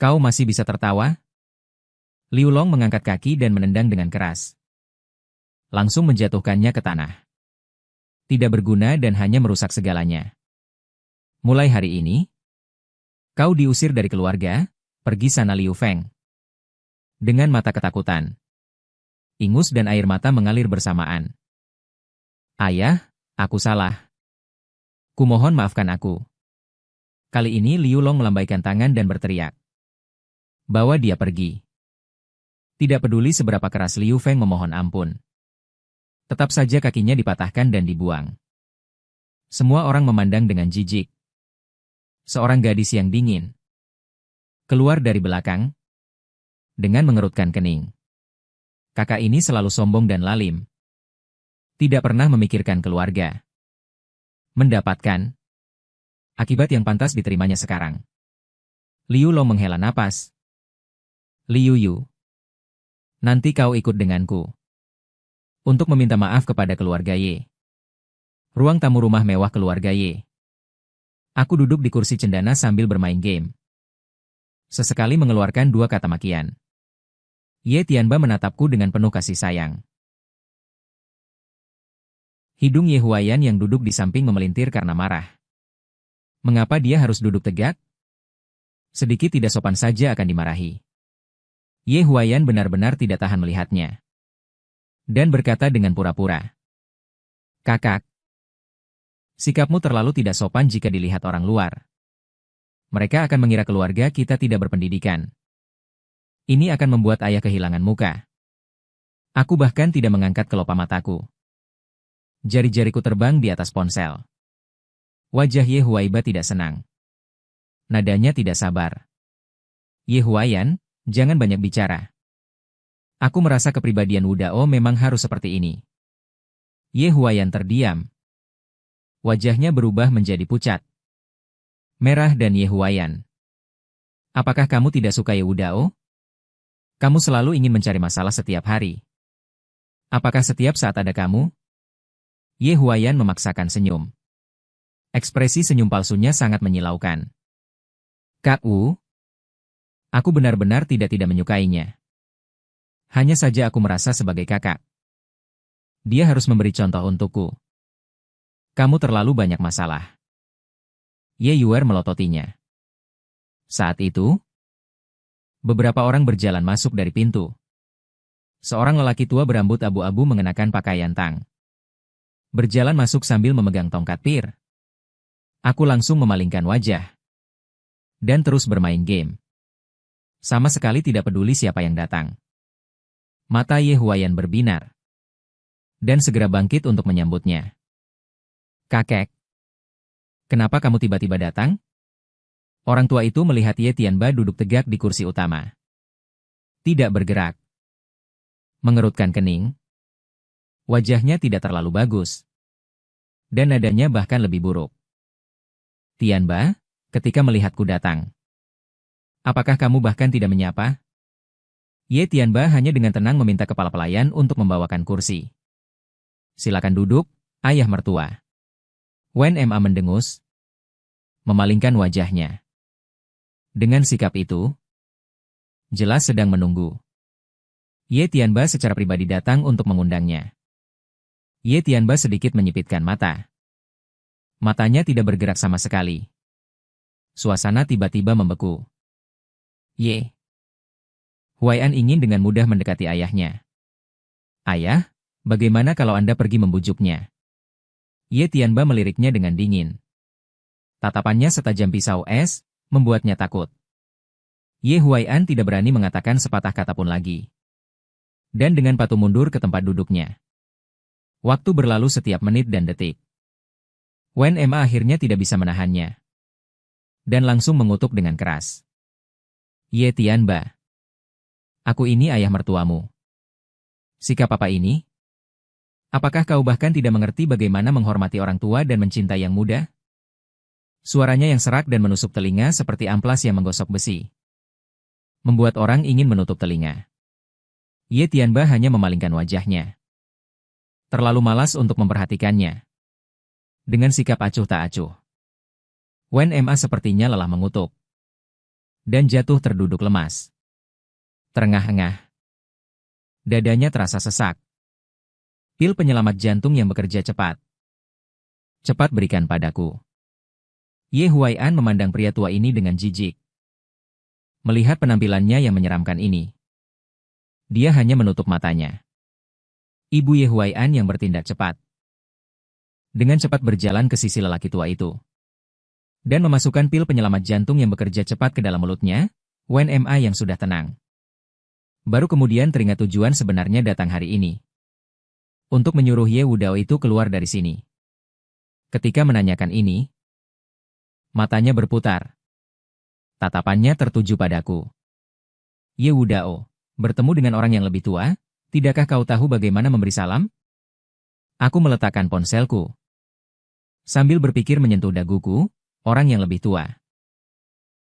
Kau masih bisa tertawa? Liu Long mengangkat kaki dan menendang dengan keras. Langsung menjatuhkannya ke tanah. Tidak berguna dan hanya merusak segalanya. Mulai hari ini, kau diusir dari keluarga, pergi sana Liu Feng. Dengan mata ketakutan. Ingus dan air mata mengalir bersamaan. Ayah, aku salah. Kumohon maafkan aku. Kali ini Liu Long melambaikan tangan dan berteriak. Bawa dia pergi. Tidak peduli seberapa keras Liu Feng memohon ampun. Tetap saja kakinya dipatahkan dan dibuang. Semua orang memandang dengan jijik. Seorang gadis yang dingin. Keluar dari belakang. Dengan mengerutkan kening. Kakak ini selalu sombong dan lalim. Tidak pernah memikirkan keluarga. Mendapatkan akibat yang pantas diterimanya sekarang. Liu Long menghela napas. Liu Yu. Nanti kau ikut denganku. Untuk meminta maaf kepada keluarga Ye. Ruang tamu rumah mewah keluarga Ye. Aku duduk di kursi cendana sambil bermain game. Sesekali mengeluarkan 2 kata makian. Ye Tianba menatapku dengan penuh kasih sayang. Hidung Ye Huaiyan yang duduk di samping memelintir karena marah. Mengapa dia harus duduk tegak? Sedikit tidak sopan saja akan dimarahi. Ye Huaiyan benar-benar tidak tahan melihatnya. Dan berkata dengan pura-pura. Kakak. Sikapmu terlalu tidak sopan jika dilihat orang luar. Mereka akan mengira keluarga kita tidak berpendidikan. Ini akan membuat ayah kehilangan muka. Aku bahkan tidak mengangkat kelopak mataku. Jari-jariku terbang di atas ponsel. Wajah Ye Huaiba tidak senang. Nadanya tidak sabar. Ye Huaiyan, jangan banyak bicara. Aku merasa kepribadian Wu Dao memang harus seperti ini. Ye Huaiyan terdiam. Wajahnya berubah menjadi pucat. Merah dan Ye Huaiyan. Apakah kamu tidak suka Ye Wu Dao? Kamu selalu ingin mencari masalah setiap hari. Apakah setiap saat ada kamu? Ye Huaiyan memaksakan senyum. Ekspresi senyum palsunya sangat menyilaukan. Kak Wu? Aku benar-benar tidak menyukainya. Hanya saja aku merasa sebagai kakak. Dia harus memberi contoh untukku. Kamu terlalu banyak masalah. Ye Yuer melototinya. Saat itu, beberapa orang berjalan masuk dari pintu. Seorang lelaki tua berambut abu-abu mengenakan pakaian tang. Berjalan masuk sambil memegang tongkat pir. Aku langsung memalingkan wajah. Dan terus bermain game. Sama sekali tidak peduli siapa yang datang. Mata Ye Huaiyan berbinar. Dan segera bangkit untuk menyambutnya. Kakek. Kenapa kamu tiba-tiba datang? Orang tua itu melihat Ye Tianba duduk tegak di kursi utama. Tidak bergerak. Mengerutkan kening. Wajahnya tidak terlalu bagus. Dan nadanya bahkan lebih buruk. Tianba, ketika melihatku datang. Apakah kamu bahkan tidak menyapa? Ye Tianba hanya dengan tenang meminta kepala pelayan untuk membawakan kursi. Silakan duduk, ayah mertua. Wen Ma mendengus. Memalingkan wajahnya. Dengan sikap itu, jelas sedang menunggu. Ye Tianba secara pribadi datang untuk mengundangnya. Ye Tianba sedikit menyipitkan mata. Matanya tidak bergerak sama sekali. Suasana tiba-tiba membeku. Ye. Huaiyan ingin dengan mudah mendekati ayahnya. Ayah, bagaimana kalau Anda pergi membujuknya? Ye Tianba meliriknya dengan dingin. Tatapannya setajam pisau es, membuatnya takut. Ye Huaiyan tidak berani mengatakan sepatah kata pun lagi. Dan dengan patuh mundur ke tempat duduknya. Waktu berlalu setiap menit dan detik. Wen Ma akhirnya tidak bisa menahannya. Dan langsung mengutuk dengan keras. Ye Tianba. Aku ini ayah mertuamu. Sikap apa ini? Apakah kau bahkan tidak mengerti bagaimana menghormati orang tua dan mencintai yang muda? Suaranya yang serak dan menusuk telinga seperti amplas yang menggosok besi. Membuat orang ingin menutup telinga. Ye Tianba hanya memalingkan wajahnya. Terlalu malas untuk memperhatikannya. Dengan sikap acuh tak acuh. Wen Ma sepertinya lelah mengutuk. Dan jatuh terduduk lemas. Terengah-engah. Dadanya terasa sesak. Pil penyelamat jantung yang bekerja cepat. Cepat berikan padaku. Ye Huai'an memandang pria tua ini dengan jijik. Melihat penampilannya yang menyeramkan ini. Dia hanya menutup matanya. Ibu Ye Huai'an yang bertindak cepat. Dengan cepat berjalan ke sisi lelaki tua itu. Dan memasukkan pil penyelamat jantung yang bekerja cepat ke dalam mulutnya, Wen Ma yang sudah tenang. Baru kemudian teringat tujuan sebenarnya datang hari ini. Untuk menyuruh Ye Wudao itu keluar dari sini. Ketika menanyakan ini, matanya berputar. Tatapannya tertuju padaku. Ye Wudao, bertemu dengan orang yang lebih tua, tidakkah kau tahu bagaimana memberi salam? Aku meletakkan ponselku. Sambil berpikir menyentuh daguku, orang yang lebih tua.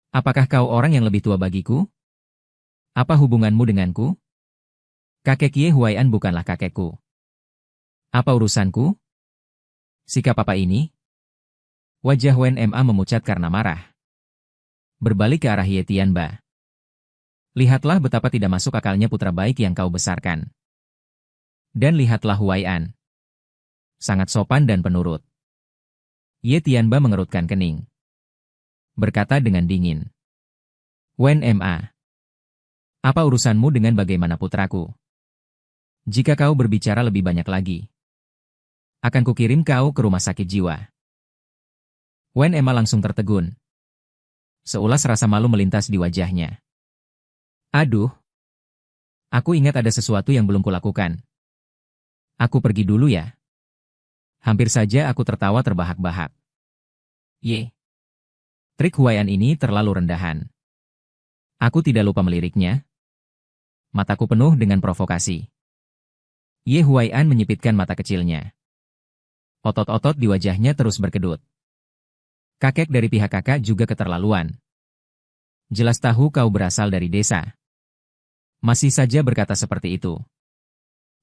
Apakah kau orang yang lebih tua bagiku? Apa hubunganmu denganku? Kakek Ye Huai'an bukanlah kakekku. Apa urusanku? Sikap apa ini? Wajah Wen Ma memucat karena marah. Berbalik ke arah Ye Tianba. Lihatlah betapa tidak masuk akalnya putra baik yang kau besarkan. Dan lihatlah Huai'an. Sangat sopan dan penurut. Ye Tianba mengerutkan kening. Berkata dengan dingin. Wen Ma. Apa urusanmu dengan bagaimana putraku? Jika kau berbicara lebih banyak lagi, akan kukirim kau ke rumah sakit jiwa. Wen Ma langsung tertegun. Seulas rasa malu melintas di wajahnya. Aduh. Aku ingat ada sesuatu yang belum kulakukan. Aku pergi dulu ya. Hampir saja aku tertawa terbahak-bahak. Ye. Trik Huai'an ini terlalu rendahan. Aku tidak lupa meliriknya. Mataku penuh dengan provokasi. Ye Huai'an menyipitkan mata kecilnya. Otot-otot di wajahnya terus berkedut. Kakek dari pihak kakak juga keterlaluan. Jelas tahu kau berasal dari desa. Masih saja berkata seperti itu.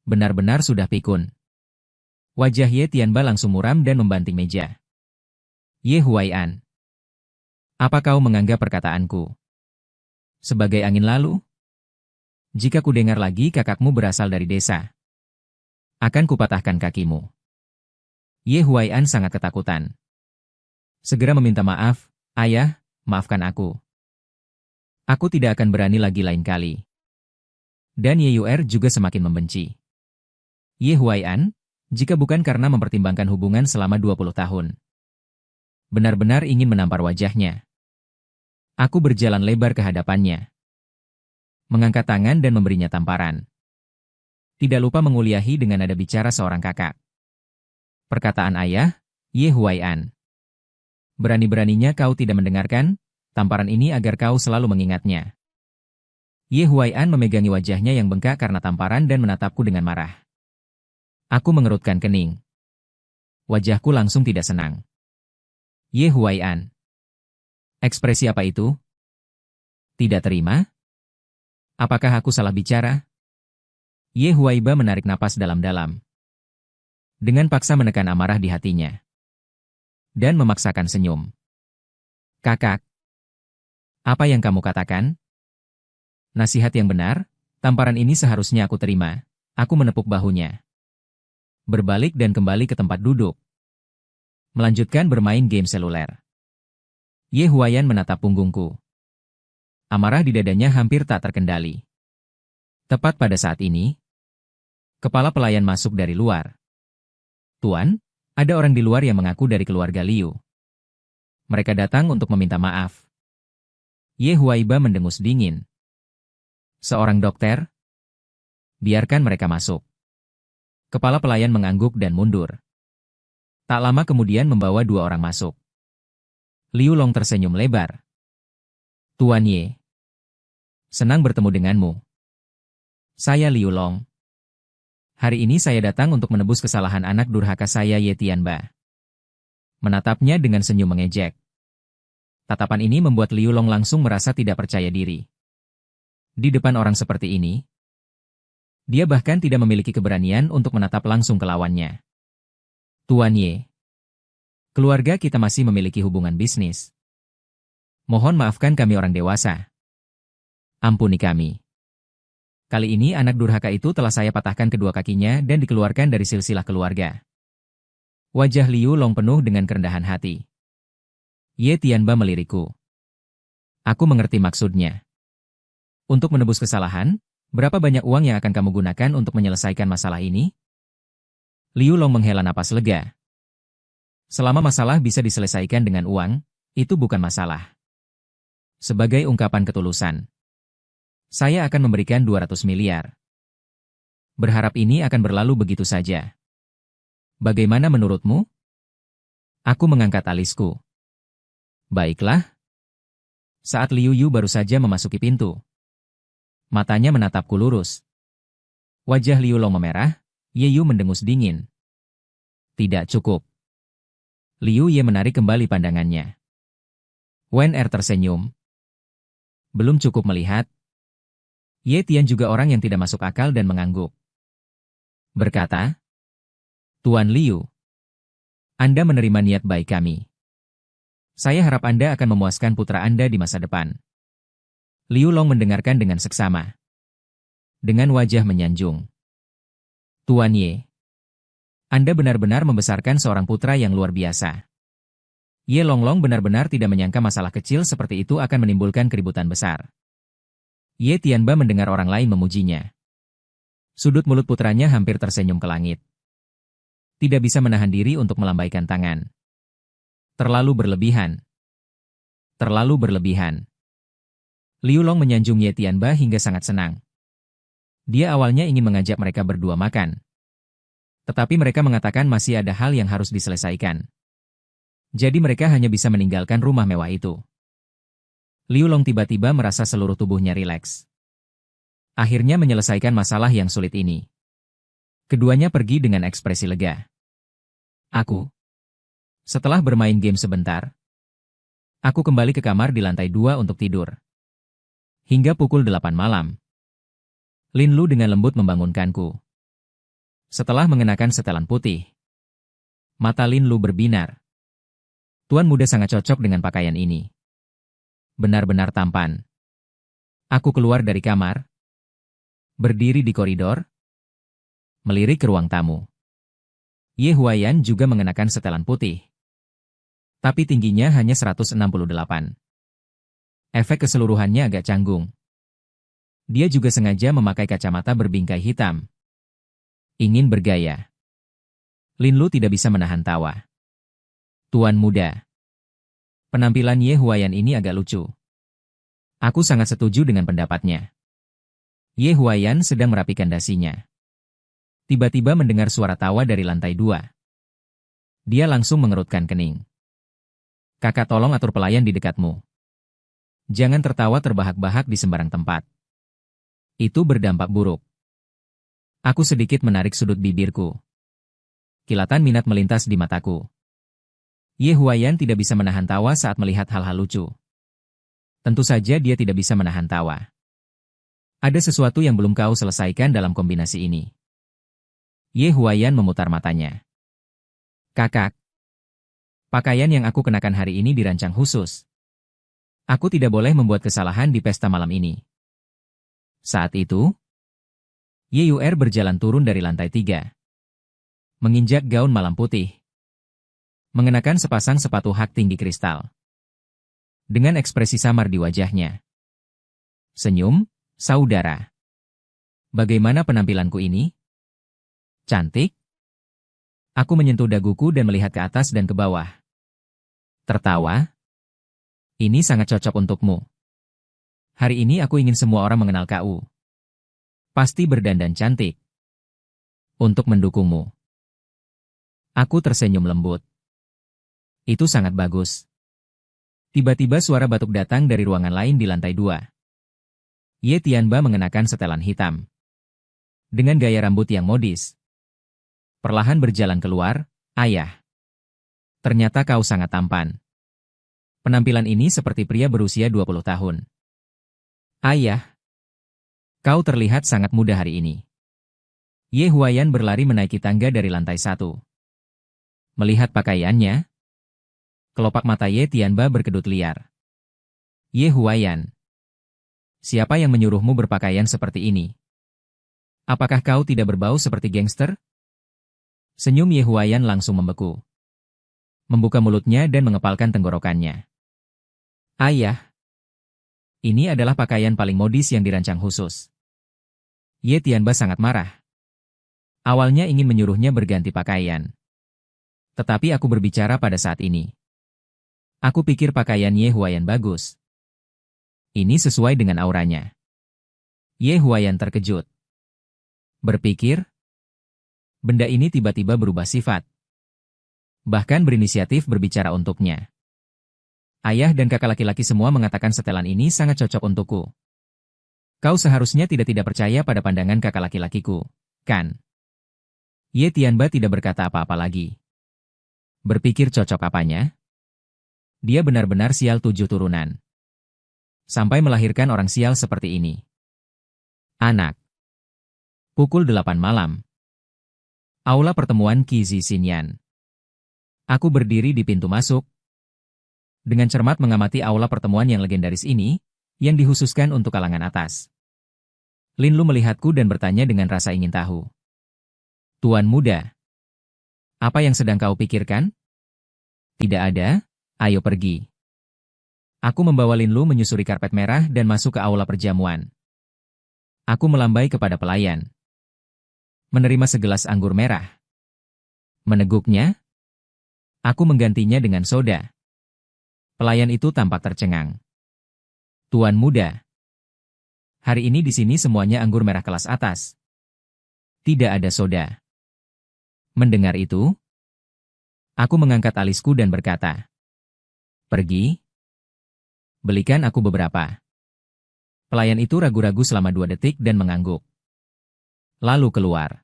Benar-benar sudah pikun. Wajah Ye Tianba langsung muram dan membanting meja. Ye Huai'an. Apa kau menganggap perkataanku sebagai angin lalu? Jika ku dengar lagi kakakmu berasal dari desa, akan kupatahkan kakimu. Ye Huai'an sangat ketakutan. Segera meminta maaf, ayah, maafkan aku. Aku tidak akan berani lagi lain kali. Dan Ye Yuer juga semakin membenci. Ye Huai'an, jika bukan karena mempertimbangkan hubungan selama 20 tahun. Benar-benar ingin menampar wajahnya. Aku berjalan lebar ke hadapannya. Mengangkat tangan dan memberinya tamparan. Tidak lupa menguliahi dengan nada bicara seorang kakak. Perkataan ayah, Ye Huai'an. Berani-beraninya kau tidak mendengarkan tamparan ini agar kau selalu mengingatnya. Ye Huai'an memegangi wajahnya yang bengkak karena tamparan dan menatapku dengan marah. Aku mengerutkan kening. Wajahku langsung tidak senang. Ye Huai'an. Ekspresi apa itu? Tidak terima? Apakah aku salah bicara? Ye Huaiba menarik napas dalam-dalam. Dengan paksa menekan amarah di hatinya. Dan memaksakan senyum. Kakak. Apa yang kamu katakan? Nasihat yang benar, tamparan ini seharusnya aku terima. Aku menepuk bahunya. Berbalik dan kembali ke tempat duduk. Melanjutkan bermain game seluler. Ye Huai'an menatap punggungku. Amarah di dadanya hampir tak terkendali. Tepat pada saat ini, kepala pelayan masuk dari luar. Tuan, ada orang di luar yang mengaku dari keluarga Liu. Mereka datang untuk meminta maaf. Ye Huaiba mendengus dingin. Seorang dokter? Biarkan mereka masuk. Kepala pelayan mengangguk dan mundur. Tak lama kemudian membawa 2 orang masuk. Liu Long tersenyum lebar. Tuan Ye. Senang bertemu denganmu. Saya Liu Long. Hari ini saya datang untuk menebus kesalahan anak durhaka saya Ye Tianba. Menatapnya dengan senyum mengejek. Tatapan ini membuat Liu Long langsung merasa tidak percaya diri. Di depan orang seperti ini, dia bahkan tidak memiliki keberanian untuk menatap langsung ke lawannya. Tuan Ye. Keluarga kita masih memiliki hubungan bisnis. Mohon maafkan kami orang dewasa. Ampuni kami. Kali ini anak durhaka itu telah saya patahkan kedua kakinya dan dikeluarkan dari silsilah keluarga. Wajah Liu Long penuh dengan kerendahan hati. Ye Tianba melirikku. Aku mengerti maksudnya. Untuk menebus kesalahan, berapa banyak uang yang akan kamu gunakan untuk menyelesaikan masalah ini? Liu Long menghela napas lega. Selama masalah bisa diselesaikan dengan uang, itu bukan masalah. Sebagai ungkapan ketulusan, saya akan memberikan 200 miliar. Berharap ini akan berlalu begitu saja. Bagaimana menurutmu? Aku mengangkat alisku. Baiklah. Saat Liu Yu baru saja memasuki pintu, matanya menatapku lurus. Wajah Liu Long memerah, Ye Yu mendengus dingin. Tidak cukup. Liu Ye menarik kembali pandangannya. Wen Er tersenyum. Belum cukup melihat. Ye Tian juga orang yang tidak masuk akal dan mengangguk. Berkata, Tuan Liu, Anda menerima niat baik kami. Saya harap Anda akan memuaskan putra Anda di masa depan. Liu Long mendengarkan dengan seksama. Dengan wajah menyanjung. Tuan Ye, Anda benar-benar membesarkan seorang putra yang luar biasa. Ye Longlong benar-benar tidak menyangka masalah kecil seperti itu akan menimbulkan keributan besar. Ye Tianba mendengar orang lain memujinya. Sudut mulut putranya hampir tersenyum ke langit. Tidak bisa menahan diri untuk melambaikan tangan. Terlalu berlebihan. Terlalu berlebihan. Liu Long menyanjung Ye Tianba hingga sangat senang. Dia awalnya ingin mengajak mereka berdua makan. Tetapi mereka mengatakan masih ada hal yang harus diselesaikan. Jadi mereka hanya bisa meninggalkan rumah mewah itu. Liu Long tiba-tiba merasa seluruh tubuhnya rileks. Akhirnya menyelesaikan masalah yang sulit ini. Keduanya pergi dengan ekspresi lega. Setelah bermain game sebentar, aku kembali ke kamar di lantai 2 untuk tidur. Hingga pukul 8 malam. Lin Lu dengan lembut membangunkanku. Setelah mengenakan setelan putih, mata Lin Lu berbinar. Tuan muda sangat cocok dengan pakaian ini. Benar-benar tampan. Aku keluar dari kamar, berdiri di koridor, melirik ke ruang tamu. Ye Huaiyan juga mengenakan setelan putih. Tapi tingginya hanya 168. Efek keseluruhannya agak canggung. Dia juga sengaja memakai kacamata berbingkai hitam. Ingin bergaya. Lin Lu tidak bisa menahan tawa. Tuan muda. Penampilan Ye Huaiyan ini agak lucu. Aku sangat setuju dengan pendapatnya. Ye Huaiyan sedang merapikan dasinya. Tiba-tiba mendengar suara tawa dari lantai 2. Dia langsung mengerutkan kening. Kakak tolong atur pelayan di dekatmu. Jangan tertawa terbahak-bahak di sembarang tempat. Itu berdampak buruk. Aku sedikit menarik sudut bibirku. Kilatan minat melintas di mataku. Ye Huaiyan tidak bisa menahan tawa saat melihat hal-hal lucu. Tentu saja dia tidak bisa menahan tawa. Ada sesuatu yang belum kau selesaikan dalam kombinasi ini. Ye Huaiyan memutar matanya. Kakak, pakaian yang aku kenakan hari ini dirancang khusus. Aku tidak boleh membuat kesalahan di pesta malam ini. Saat itu, Ye Yuer berjalan turun dari lantai 3. Menginjak gaun malam putih. Mengenakan sepasang sepatu hak tinggi kristal. Dengan ekspresi samar di wajahnya. Senyum, saudara. Bagaimana penampilanku ini? Cantik? Aku menyentuh daguku dan melihat ke atas dan ke bawah. Tertawa? Ini sangat cocok untukmu. Hari ini aku ingin semua orang mengenal kau. Pasti berdandan cantik. Untuk mendukungmu. Aku tersenyum lembut. Itu sangat bagus. Tiba-tiba suara batuk datang dari ruangan lain di lantai 2. Ye Tianba mengenakan setelan hitam. Dengan gaya rambut yang modis. Perlahan berjalan keluar, "Ayah. Ternyata kau sangat tampan." Penampilan ini seperti pria berusia 20 tahun. "Ayah. Kau terlihat sangat muda hari ini." Ye Huayan berlari menaiki tangga dari lantai 1. Melihat pakaiannya, kelopak mata Ye Tianba berkedut liar. "Ye Huayan. Siapa yang menyuruhmu berpakaian seperti ini? Apakah kau tidak berbau seperti gangster?" Senyum Ye Huayan langsung membeku. Membuka mulutnya dan mengepalkan tenggorokannya. "Ayah. Ini adalah pakaian paling modis yang dirancang khusus." Ye Tianba sangat marah. Awalnya ingin menyuruhnya berganti pakaian. Tetapi aku berbicara pada saat ini. Aku pikir pakaian Ye Huayan bagus. Ini sesuai dengan auranya. Ye Huayan terkejut. Berpikir, benda ini tiba-tiba berubah sifat. Bahkan berinisiatif berbicara untuknya. Ayah dan kakak laki-laki semua mengatakan setelan ini sangat cocok untukku. Kau seharusnya tidak percaya pada pandangan kakak laki-lakiku, kan? Ye Tianba tidak berkata apa-apa lagi. Berpikir cocok apanya? Dia benar-benar sial 7 turunan. Sampai melahirkan orang sial seperti ini. Anak. Pukul 8 malam. Aula pertemuan Qi Xinyan. Aku berdiri di pintu masuk. Dengan cermat mengamati aula pertemuan yang legendaris ini, yang dikhususkan untuk kalangan atas. Lin Lu melihatku dan bertanya dengan rasa ingin tahu. "Tuan muda, apa yang sedang kau pikirkan?" "Tidak ada, ayo pergi." Aku membawa Lin Lu menyusuri karpet merah dan masuk ke aula perjamuan. Aku melambai kepada pelayan. Menerima segelas anggur merah. Meneguknya. Aku menggantinya dengan soda. Pelayan itu tampak tercengang. "Tuan muda, hari ini di sini semuanya anggur merah kelas atas. Tidak ada soda." Mendengar itu, aku mengangkat alisku dan berkata, "Pergi. Belikan aku beberapa." Pelayan itu ragu-ragu selama 2 detik dan mengangguk. Lalu keluar.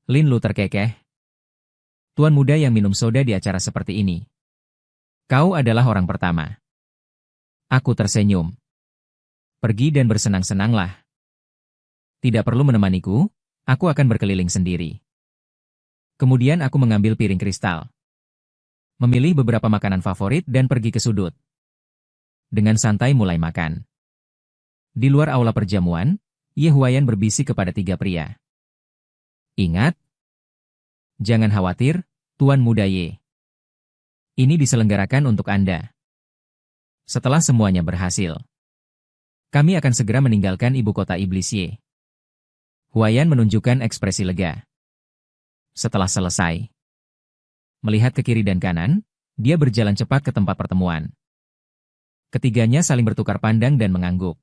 Lin Lu terkekeh. "Tuan muda yang minum soda di acara seperti ini. Kau adalah orang pertama." Aku tersenyum. "Pergi dan bersenang-senanglah. Tidak perlu menemaniku, aku akan berkeliling sendiri." Kemudian aku mengambil piring kristal. Memilih beberapa makanan favorit dan pergi ke sudut. Dengan santai mulai makan. Di luar aula perjamuan, Ye Huayan berbisik kepada 3 pria. "Ingat, jangan khawatir, Tuan Muda Ye. Ini diselenggarakan untuk Anda. Setelah semuanya berhasil, kami akan segera meninggalkan ibu kota iblis Ye." Huayan menunjukkan ekspresi lega. Setelah selesai, melihat ke kiri dan kanan, dia berjalan cepat ke tempat pertemuan. Ketiganya saling bertukar pandang dan mengangguk.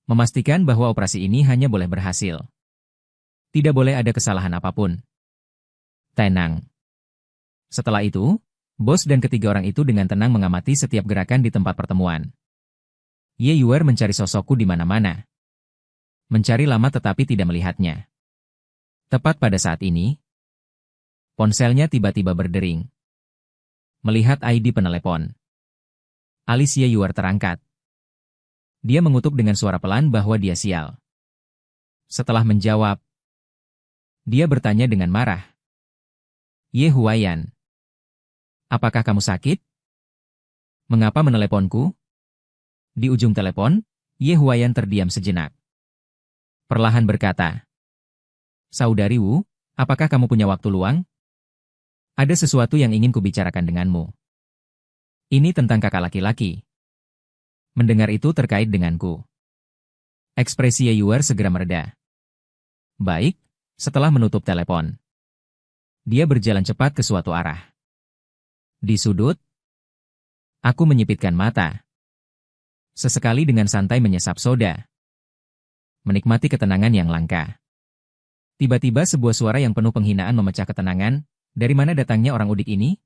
Memastikan bahwa operasi ini hanya boleh berhasil. Tidak boleh ada kesalahan apapun. Tenang. Setelah itu, bos dan ketiga orang itu dengan tenang mengamati setiap gerakan di tempat pertemuan. Ye Yuer mencari sosokku di mana-mana. Mencari lama tetapi tidak melihatnya. Tepat pada saat ini, ponselnya tiba-tiba berdering. Melihat ID penelepon. Alis Ye Yuer terangkat. Dia mengutuk dengan suara pelan bahwa dia sial. Setelah menjawab, dia bertanya dengan marah. "Ye Huayan, apakah kamu sakit? Mengapa meneleponku?" Di ujung telepon, Ye Huayan terdiam sejenak. Perlahan berkata, "Saudari Wu, apakah kamu punya waktu luang? Ada sesuatu yang ingin kubicarakan denganmu. Ini tentang kakak laki-laki." Mendengar itu terkait denganku. Ekspresi Ye Yuer segera mereda. Baik, setelah menutup telepon. Dia berjalan cepat ke suatu arah. Di sudut, aku menyipitkan mata. Sesekali dengan santai menyesap soda. Menikmati ketenangan yang langka. Tiba-tiba sebuah suara yang penuh penghinaan memecah ketenangan. Dari mana datangnya orang udik ini?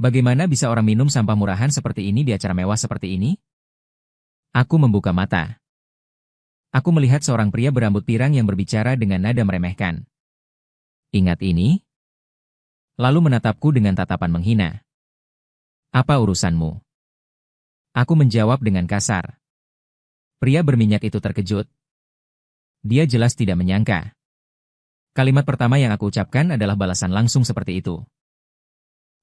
Bagaimana bisa orang minum sampah murahan seperti ini di acara mewah seperti ini? Aku membuka mata. Aku melihat seorang pria berambut pirang yang berbicara dengan nada meremehkan. Ingat ini? Lalu menatapku dengan tatapan menghina. Apa urusanmu? Aku menjawab dengan kasar. Pria berminyak itu terkejut. Dia jelas tidak menyangka. Kalimat pertama yang aku ucapkan adalah balasan langsung seperti itu.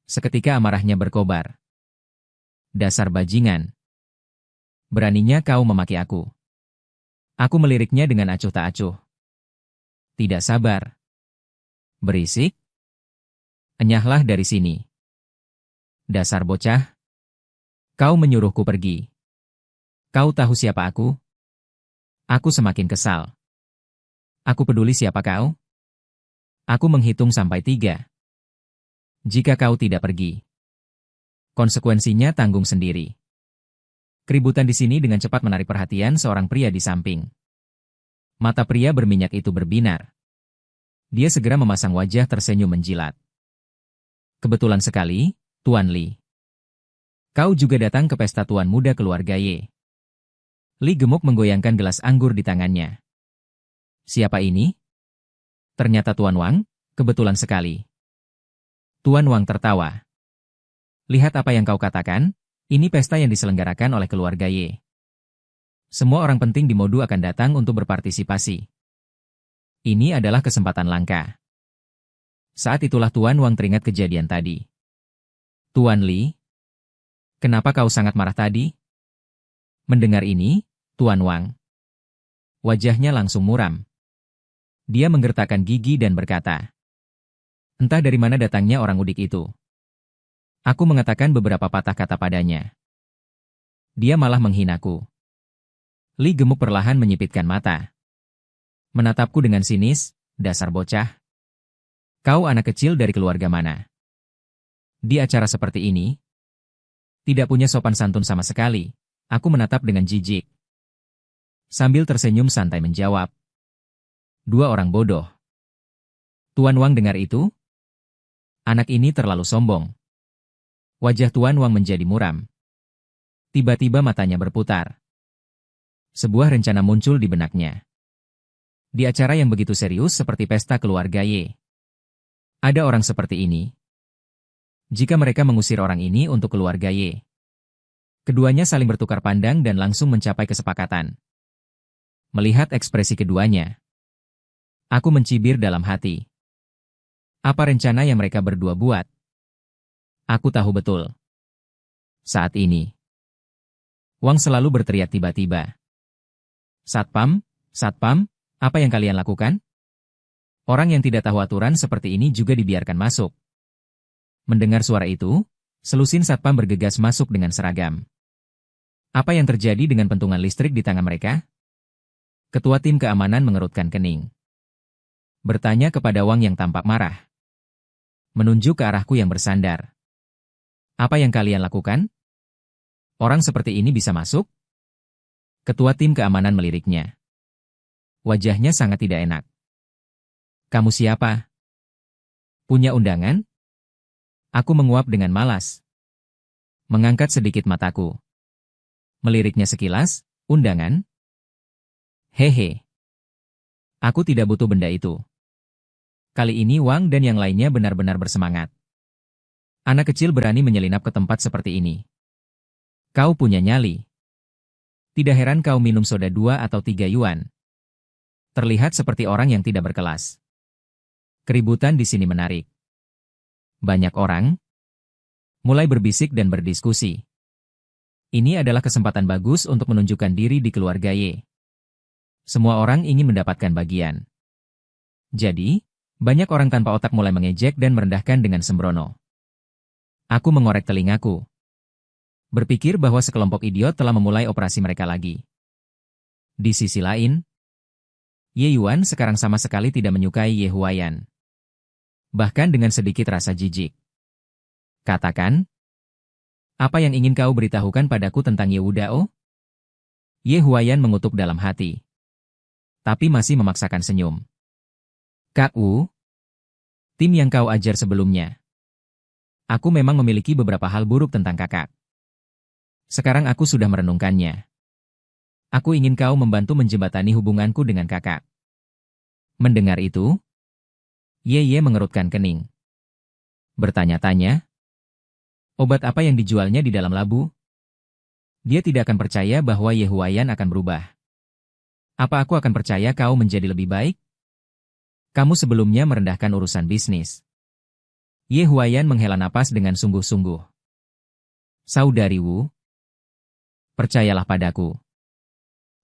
Seketika amarahnya berkobar. Dasar bajingan. Beraninya kau memaki aku. Aku meliriknya dengan acuh tak acuh. Tidak sabar. Berisik. Enyahlah dari sini. Dasar bocah. Kau menyuruhku pergi. Kau tahu siapa aku? Aku semakin kesal. Aku peduli siapa kau? Aku menghitung sampai 3. Jika kau tidak pergi, konsekuensinya tanggung sendiri. Keributan di sini dengan cepat menarik perhatian seorang pria di samping. Mata pria berminyak itu berbinar. Dia segera memasang wajah tersenyum menjilat. Kebetulan sekali, Tuan Li. Kau juga datang ke pesta tuan muda keluarga Ye. Li gemuk menggoyangkan gelas anggur di tangannya. Siapa ini? Ternyata Tuan Wang, kebetulan sekali. Tuan Wang tertawa. Lihat apa yang kau katakan, ini pesta yang diselenggarakan oleh keluarga Ye. Semua orang penting di Modu akan datang untuk berpartisipasi. Ini adalah kesempatan langka. Saat itulah Tuan Wang teringat kejadian tadi. Tuan Li, kenapa kau sangat marah tadi? Mendengar ini, Tuan Wang. Wajahnya langsung muram. Dia menggertakkan gigi dan berkata, entah dari mana datangnya orang udik itu. Aku mengatakan beberapa patah kata padanya. Dia malah menghinaku. Li gemuk perlahan menyipitkan mata. Menatapku dengan sinis, dasar bocah. Kau anak kecil dari keluarga mana? Di acara seperti ini, tidak punya sopan santun sama sekali. Aku menatap dengan jijik. Sambil tersenyum santai menjawab. 2 orang bodoh. Tuan Wang dengar itu? Anak ini terlalu sombong. Wajah Tuan Wang menjadi muram. Tiba-tiba matanya berputar. Sebuah rencana muncul di benaknya. Di acara yang begitu serius seperti pesta keluarga Ye. Ada orang seperti ini. Jika mereka mengusir orang ini untuk keluarga Ye. Keduanya saling bertukar pandang dan langsung mencapai kesepakatan. Melihat ekspresi keduanya, aku mencibir dalam hati. Apa rencana yang mereka berdua buat? Aku tahu betul. Saat ini, Wang selalu berteriak tiba-tiba. Satpam, Satpam, apa yang kalian lakukan? Orang yang tidak tahu aturan seperti ini juga dibiarkan masuk. Mendengar suara itu, selusin Satpam bergegas masuk dengan seragam. Apa yang terjadi dengan pentungan listrik di tangan mereka? Ketua tim keamanan mengerutkan kening. Bertanya kepada Wang yang tampak marah. Menunjuk ke arahku yang bersandar. Apa yang kalian lakukan? Orang seperti ini bisa masuk? Ketua tim keamanan meliriknya. Wajahnya sangat tidak enak. Kamu siapa? Punya undangan? Aku menguap dengan malas. Mengangkat sedikit mataku. Meliriknya sekilas, undangan? Hehe. Aku tidak butuh benda itu. Kali ini Wang dan yang lainnya benar-benar bersemangat. Anak kecil berani menyelinap ke tempat seperti ini. Kau punya nyali. Tidak heran kau minum soda 2 atau 3 yuan. Terlihat seperti orang yang tidak berkelas. Keributan di sini menarik. Banyak orang mulai berbisik dan berdiskusi. Ini adalah kesempatan bagus untuk menunjukkan diri di keluarga Ye. Semua orang ingin mendapatkan bagian. Jadi, banyak orang tanpa otak mulai mengejek dan merendahkan dengan sembrono. Aku mengorek telingaku. Berpikir bahwa sekelompok idiot telah memulai operasi mereka lagi. Di sisi lain, Ye Yuan sekarang sama sekali tidak menyukai Ye Huayan. Bahkan dengan sedikit rasa jijik. Katakan, apa yang ingin kau beritahukan padaku tentang Ye Wudao? Ye Huayan mengutuk dalam hati. Tapi masih memaksakan senyum. Kak Wu, tim yang kau ajar sebelumnya. Aku memang memiliki beberapa hal buruk tentang kakak. Sekarang aku sudah merenungkannya. Aku ingin kau membantu menjembatani hubunganku dengan kakak. Mendengar itu, Ye mengerutkan kening. Bertanya-tanya, obat apa yang dijualnya di dalam labu? Dia tidak akan percaya bahwa Ye Huayan akan berubah. Apa aku akan percaya kau menjadi lebih baik? Kamu sebelumnya merendahkan urusan bisnis. Ye Huayan menghela napas dengan sungguh-sungguh. Saudari Wu, percayalah padaku.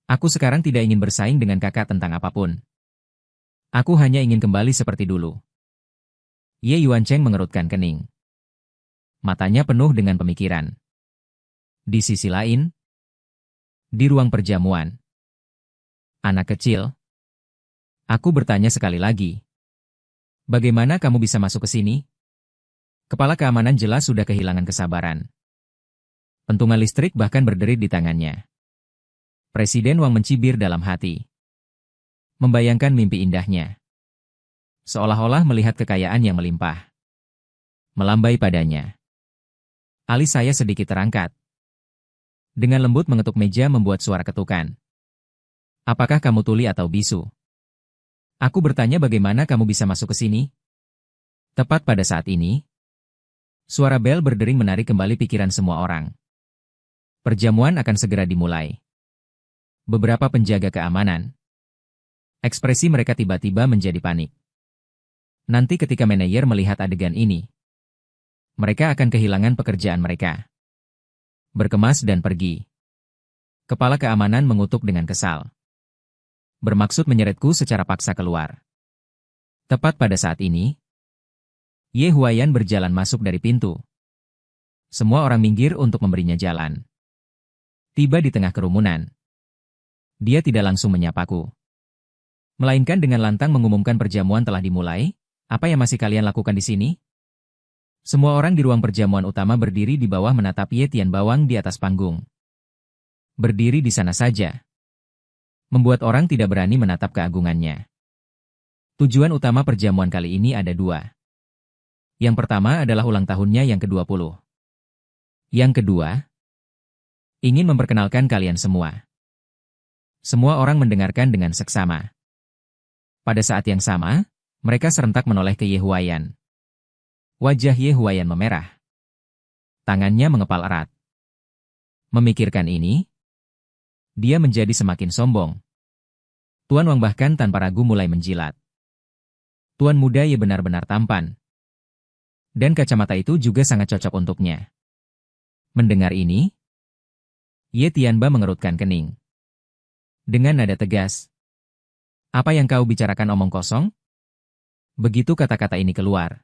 Aku sekarang tidak ingin bersaing dengan kakak tentang apapun. Aku hanya ingin kembali seperti dulu. Ye Yuancheng mengerutkan kening. Matanya penuh dengan pemikiran. Di sisi lain, di ruang perjamuan. Anak kecil. Aku bertanya sekali lagi. Bagaimana kamu bisa masuk ke sini? Kepala keamanan jelas sudah kehilangan kesabaran. Pentungan listrik bahkan berderit di tangannya. Presiden Wang mencibir dalam hati. Membayangkan mimpi indahnya. Seolah-olah melihat kekayaan yang melimpah. Melambai padanya. Alis saya sedikit terangkat. Dengan lembut mengetuk meja membuat suara ketukan. Apakah kamu tuli atau bisu? Aku bertanya bagaimana kamu bisa masuk ke sini? Tepat pada saat ini, suara bel berdering menarik kembali pikiran semua orang. Perjamuan akan segera dimulai. Beberapa penjaga keamanan. Ekspresi mereka tiba-tiba menjadi panik. Nanti ketika manajer melihat adegan ini, mereka akan kehilangan pekerjaan mereka. Berkemas dan pergi. Kepala keamanan mengutuk dengan kesal. Bermaksud menyeretku secara paksa keluar. Tepat pada saat ini, Ye Huayan berjalan masuk dari pintu. Semua orang minggir untuk memberinya jalan. Tiba di tengah kerumunan. Dia tidak langsung menyapaku. Melainkan dengan lantang mengumumkan perjamuan telah dimulai. Apa yang masih kalian lakukan di sini? Semua orang di ruang perjamuan utama berdiri di bawah menatap Ye Tianbawang di atas panggung. Berdiri di sana saja. Membuat orang tidak berani menatap keagungannya. Tujuan utama perjamuan kali ini ada dua. Yang pertama adalah ulang tahunnya yang ke-20. Yang kedua, ingin memperkenalkan kalian semua. Semua orang mendengarkan dengan seksama. Pada saat yang sama, mereka serentak menoleh ke Ye Huayan. Wajah Ye Huayan memerah. Tangannya mengepal erat. Memikirkan ini, dia menjadi semakin sombong. Tuan Wang bahkan tanpa ragu mulai menjilat. Tuan muda Ye benar-benar tampan. Dan kacamata itu juga sangat cocok untuknya. Mendengar ini, Ye Tianba mengerutkan kening. Dengan nada tegas. Apa yang kau bicarakan omong kosong? Begitu kata-kata ini keluar.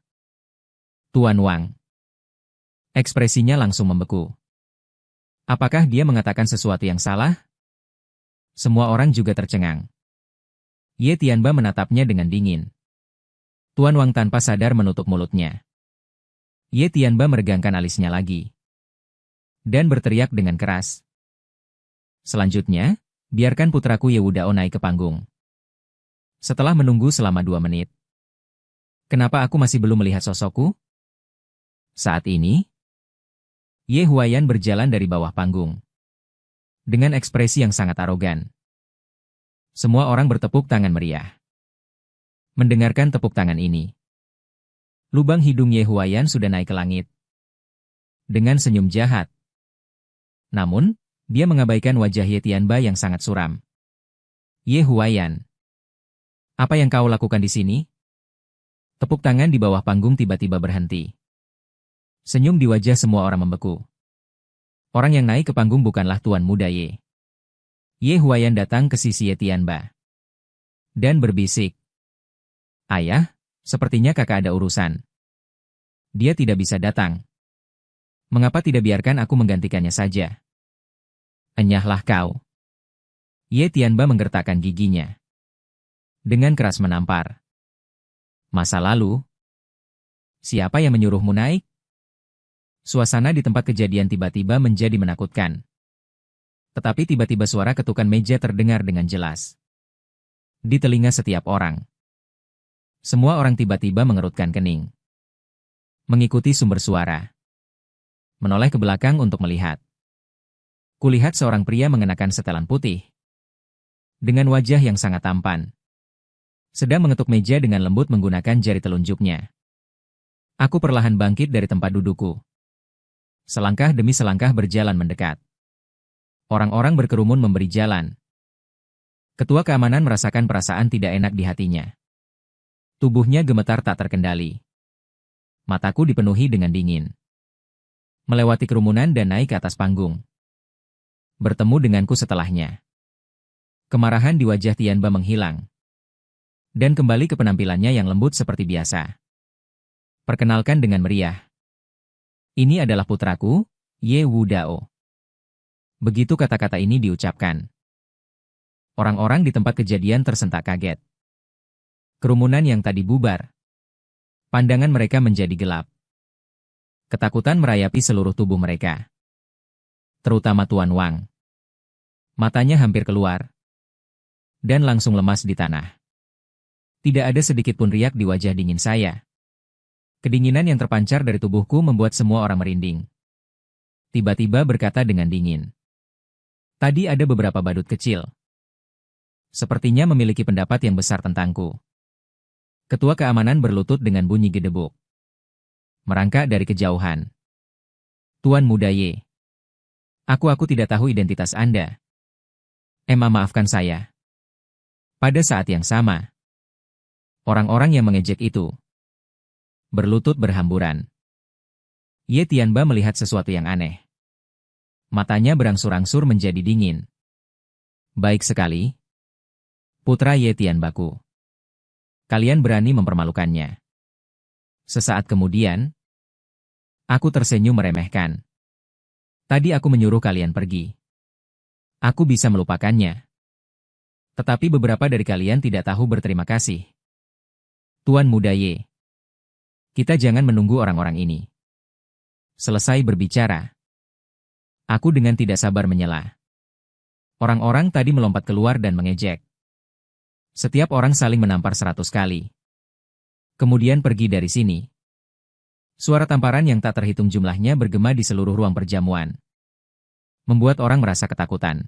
Tuan Wang. Ekspresinya langsung membeku. Apakah dia mengatakan sesuatu yang salah? Semua orang juga tercengang. Ye Tianba menatapnya dengan dingin. Tuan Wang tanpa sadar menutup mulutnya. Ye Tianba meregangkan alisnya lagi. Dan berteriak dengan keras. Selanjutnya, biarkan putraku Ye Wudao naik ke panggung. Setelah menunggu selama 2 menit. Kenapa aku masih belum melihat sosokku? Saat ini, Ye Huayan berjalan dari bawah panggung. Dengan ekspresi yang sangat arogan. Semua orang bertepuk tangan meriah. Mendengarkan tepuk tangan ini. Lubang hidung Ye Huayan sudah naik ke langit. Dengan senyum jahat. Namun, dia mengabaikan wajah Ye Tianba yang sangat suram. Ye Huayan. Apa yang kau lakukan di sini? Tepuk tangan di bawah panggung tiba-tiba berhenti. Senyum di wajah semua orang membeku. Orang yang naik ke panggung bukanlah Tuan Muda Ye. Ye Huayan datang ke sisi Ye Tianba. Dan berbisik. Ayah, sepertinya kakak ada urusan. Dia tidak bisa datang. Mengapa tidak biarkan aku menggantikannya saja? Enyahlah kau. Ye Tianba menggertakkan giginya. Dengan keras menampar. Masa lalu? Siapa yang menyuruhmu naik? Suasana di tempat kejadian tiba-tiba menjadi menakutkan. Tetapi tiba-tiba suara ketukan meja terdengar dengan jelas. Di telinga setiap orang. Semua orang tiba-tiba mengerutkan kening. Mengikuti sumber suara. Menoleh ke belakang untuk melihat. Kulihat seorang pria mengenakan setelan putih. Dengan wajah yang sangat tampan. Sedang mengetuk meja dengan lembut menggunakan jari telunjuknya. Aku perlahan bangkit dari tempat dudukku. Selangkah demi selangkah berjalan mendekat. Orang-orang berkerumun memberi jalan. Ketua keamanan merasakan perasaan tidak enak di hatinya. Tubuhnya gemetar tak terkendali. Mataku dipenuhi dengan dingin. Melewati kerumunan dan naik ke atas panggung. Bertemu denganku setelahnya. Kemarahan di wajah Tianba menghilang. Dan kembali ke penampilannya yang lembut seperti biasa. Perkenalkan dengan meriah. Ini adalah putraku, Ye Wudao. Begitu kata-kata ini diucapkan. Orang-orang di tempat kejadian tersentak kaget. Kerumunan yang tadi bubar. Pandangan mereka menjadi gelap. Ketakutan merayapi seluruh tubuh mereka. Terutama Tuan Wang. Matanya hampir keluar. Dan langsung lemas di tanah. Tidak ada sedikit pun riak di wajah dingin saya. Kedinginan yang terpancar dari tubuhku membuat semua orang merinding. Tiba-tiba berkata dengan dingin. Tadi ada beberapa badut kecil. Sepertinya memiliki pendapat yang besar tentangku. Ketua keamanan berlutut dengan bunyi gedebuk. Merangkak dari kejauhan. Tuan Muda Ye. Aku tidak tahu identitas Anda. Emma maafkan saya. Pada saat yang sama. Orang-orang yang mengejek itu. Berlutut berhamburan. Ye Tianba melihat sesuatu yang aneh. Matanya berangsur-angsur menjadi dingin. Baik sekali. Putra Ye Tianbaku. Kalian berani mempermalukannya. Sesaat kemudian, aku tersenyum meremehkan. Tadi aku menyuruh kalian pergi. Aku bisa melupakannya. Tetapi beberapa dari kalian tidak tahu berterima kasih. Tuan Muda Ye. Kita jangan menunggu orang-orang ini. Selesai berbicara. Aku dengan tidak sabar menyela. Orang-orang tadi melompat keluar dan mengejek. Setiap orang saling menampar 100 kali. Kemudian pergi dari sini. Suara tamparan yang tak terhitung jumlahnya bergema di seluruh ruang perjamuan. Membuat orang merasa ketakutan.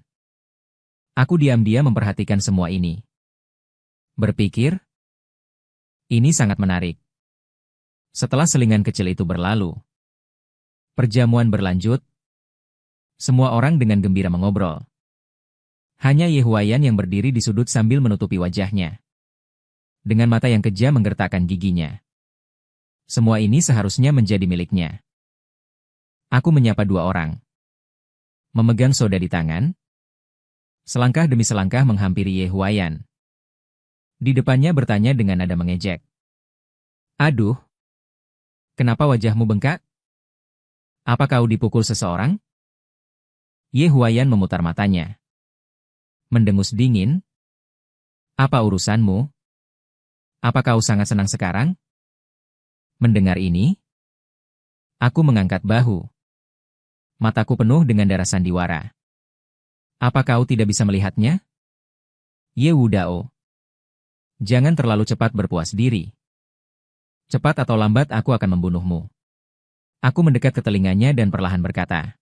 Aku diam-diam memperhatikan semua ini. Berpikir, ini sangat menarik. Setelah selingan kecil itu berlalu, perjamuan berlanjut. Semua orang dengan gembira mengobrol. Hanya Ye Huaiyan yang berdiri di sudut sambil menutupi wajahnya. Dengan mata yang kejam menggertakkan giginya. Semua ini seharusnya menjadi miliknya. Aku menyapa dua orang. Memegang soda di tangan. Selangkah demi selangkah menghampiri Ye Huaiyan. Di depannya bertanya dengan nada mengejek. Aduh. Kenapa wajahmu bengkak? Apa kau dipukul seseorang? Ye Huaiyan memutar matanya. Mendengus dingin. Apa urusanmu? Apa kau sangat senang sekarang? Mendengar ini, aku mengangkat bahu. Mataku penuh dengan darah sandiwara. Apa kau tidak bisa melihatnya? Ye Wudao. Jangan terlalu cepat berpuas diri. Cepat atau lambat aku akan membunuhmu. Aku mendekat ke telinganya dan perlahan berkata.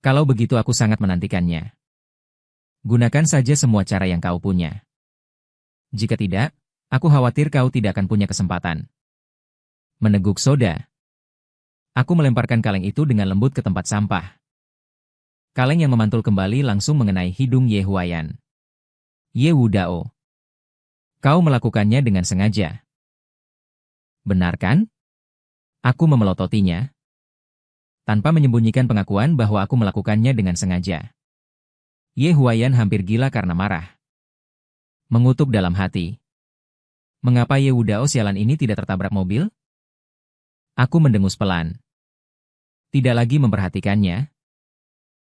Kalau begitu aku sangat menantikannya. Gunakan saja semua cara yang kau punya. Jika tidak, aku khawatir kau tidak akan punya kesempatan. Meneguk soda. Aku melemparkan kaleng itu dengan lembut ke tempat sampah. Kaleng yang memantul kembali langsung mengenai hidung Ye Huaiyan. Ye Wudao. Kau melakukannya dengan sengaja. Benar kan? Aku memelototinya. Tanpa menyembunyikan pengakuan bahwa aku melakukannya dengan sengaja. Ye Huaiyan hampir gila karena marah. Mengutuk dalam hati. Mengapa Ye Wudao sialan ini tidak tertabrak mobil? Aku mendengus pelan. Tidak lagi memperhatikannya.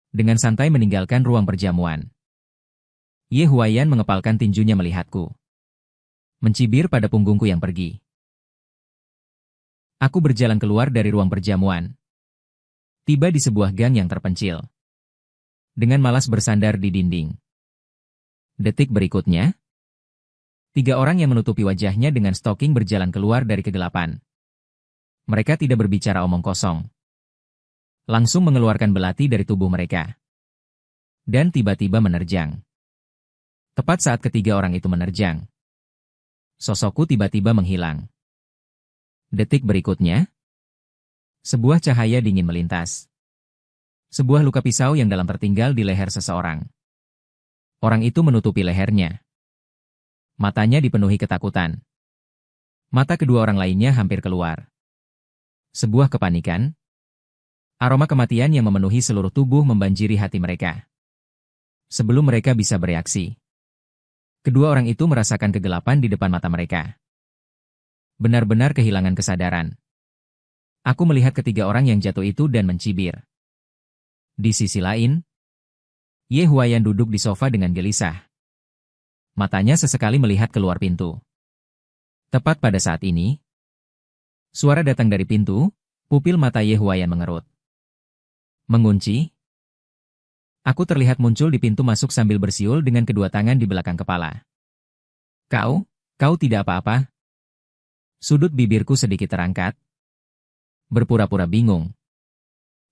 Dengan santai meninggalkan ruang perjamuan. Ye Huaiyan mengepalkan tinjunya melihatku. Mencibir pada punggungku yang pergi. Aku berjalan keluar dari ruang perjamuan. Tiba di sebuah gang yang terpencil. Dengan malas bersandar di dinding. Detik berikutnya, Tiga orang yang menutupi wajahnya dengan stoking berjalan keluar dari kegelapan. Mereka tidak berbicara omong kosong. Langsung mengeluarkan belati dari tubuh mereka. Dan tiba-tiba menerjang. Tepat saat ketiga orang itu menerjang, sosokku tiba-tiba menghilang. Detik berikutnya, sebuah cahaya dingin melintas. Sebuah luka pisau yang dalam tertinggal di leher seseorang. Orang itu menutupi lehernya. Matanya dipenuhi ketakutan. Mata kedua orang lainnya hampir keluar. Sebuah kepanikan. Aroma kematian yang memenuhi seluruh tubuh membanjiri hati mereka. Sebelum mereka bisa bereaksi, kedua orang itu merasakan kegelapan di depan mata mereka. Benar-benar kehilangan kesadaran. Aku melihat ketiga orang yang jatuh itu dan mencibir. Di sisi lain, Ye Huaiyan duduk di sofa dengan gelisah. Matanya sesekali melihat keluar pintu. Tepat pada saat ini, suara datang dari pintu, pupil mata Ye Huaiyan mengerut. Mengunci. Aku terlihat muncul di pintu masuk sambil bersiul dengan kedua tangan di belakang kepala. Kau tidak apa-apa? Sudut bibirku sedikit terangkat. Berpura-pura bingung.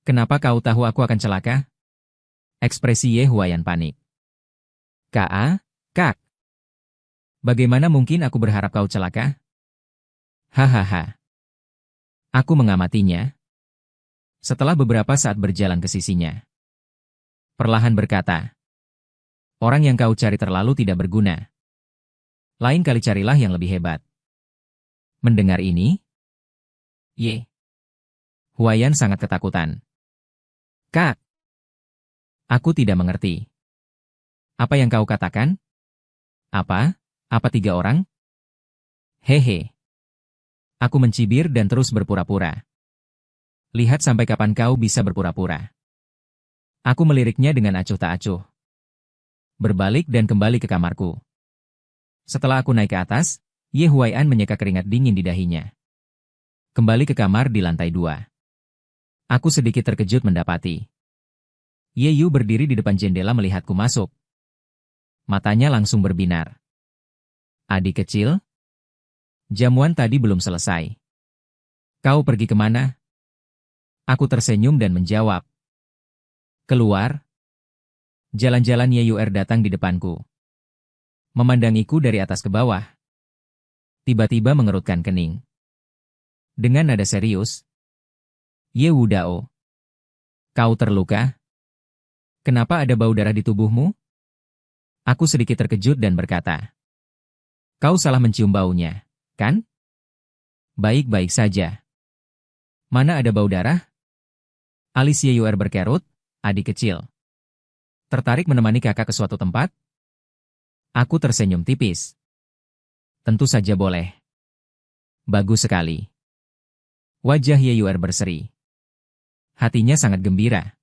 Kenapa kau tahu aku akan celaka? Ekspresi Ye Huaiyan panik. Kak. Bagaimana mungkin aku berharap kau celaka? Hahaha. Aku mengamatinya. Setelah beberapa saat berjalan ke sisinya, perlahan berkata, orang yang kau cari terlalu tidak berguna. Lain kali carilah yang lebih hebat. Mendengar ini, Ye Huaiyan sangat ketakutan. Kak, aku tidak mengerti. Apa yang kau katakan? Apa tiga orang? Hehe. Aku mencibir dan terus berpura-pura. Lihat sampai kapan kau bisa berpura-pura. Aku meliriknya dengan acuh tak acuh. Berbalik dan kembali ke kamarku. Setelah aku naik ke atas, Ye Huaiyan menyeka keringat dingin di dahinya. Kembali ke kamar di lantai 2. Aku sedikit terkejut mendapati Ye Yu berdiri di depan jendela melihatku masuk. Matanya langsung berbinar. Adik kecil? Jamuan tadi belum selesai. Kau pergi kemana? Aku tersenyum dan menjawab. Keluar. Jalan-jalan Ye Yuer datang di depanku. Memandangiku dari atas ke bawah. Tiba-tiba mengerutkan kening. Dengan nada serius. Ye Wudao. Kau terluka? Kenapa ada bau darah di tubuhmu? Aku sedikit terkejut dan berkata. Kau salah mencium baunya, kan? Baik-baik saja. Mana ada bau darah? Alis Ye Yuer berkerut, adik kecil. Tertarik menemani kakak ke suatu tempat? Aku tersenyum tipis. Tentu saja boleh. Bagus sekali. Wajah Ye Yuer berseri. Hatinya sangat gembira.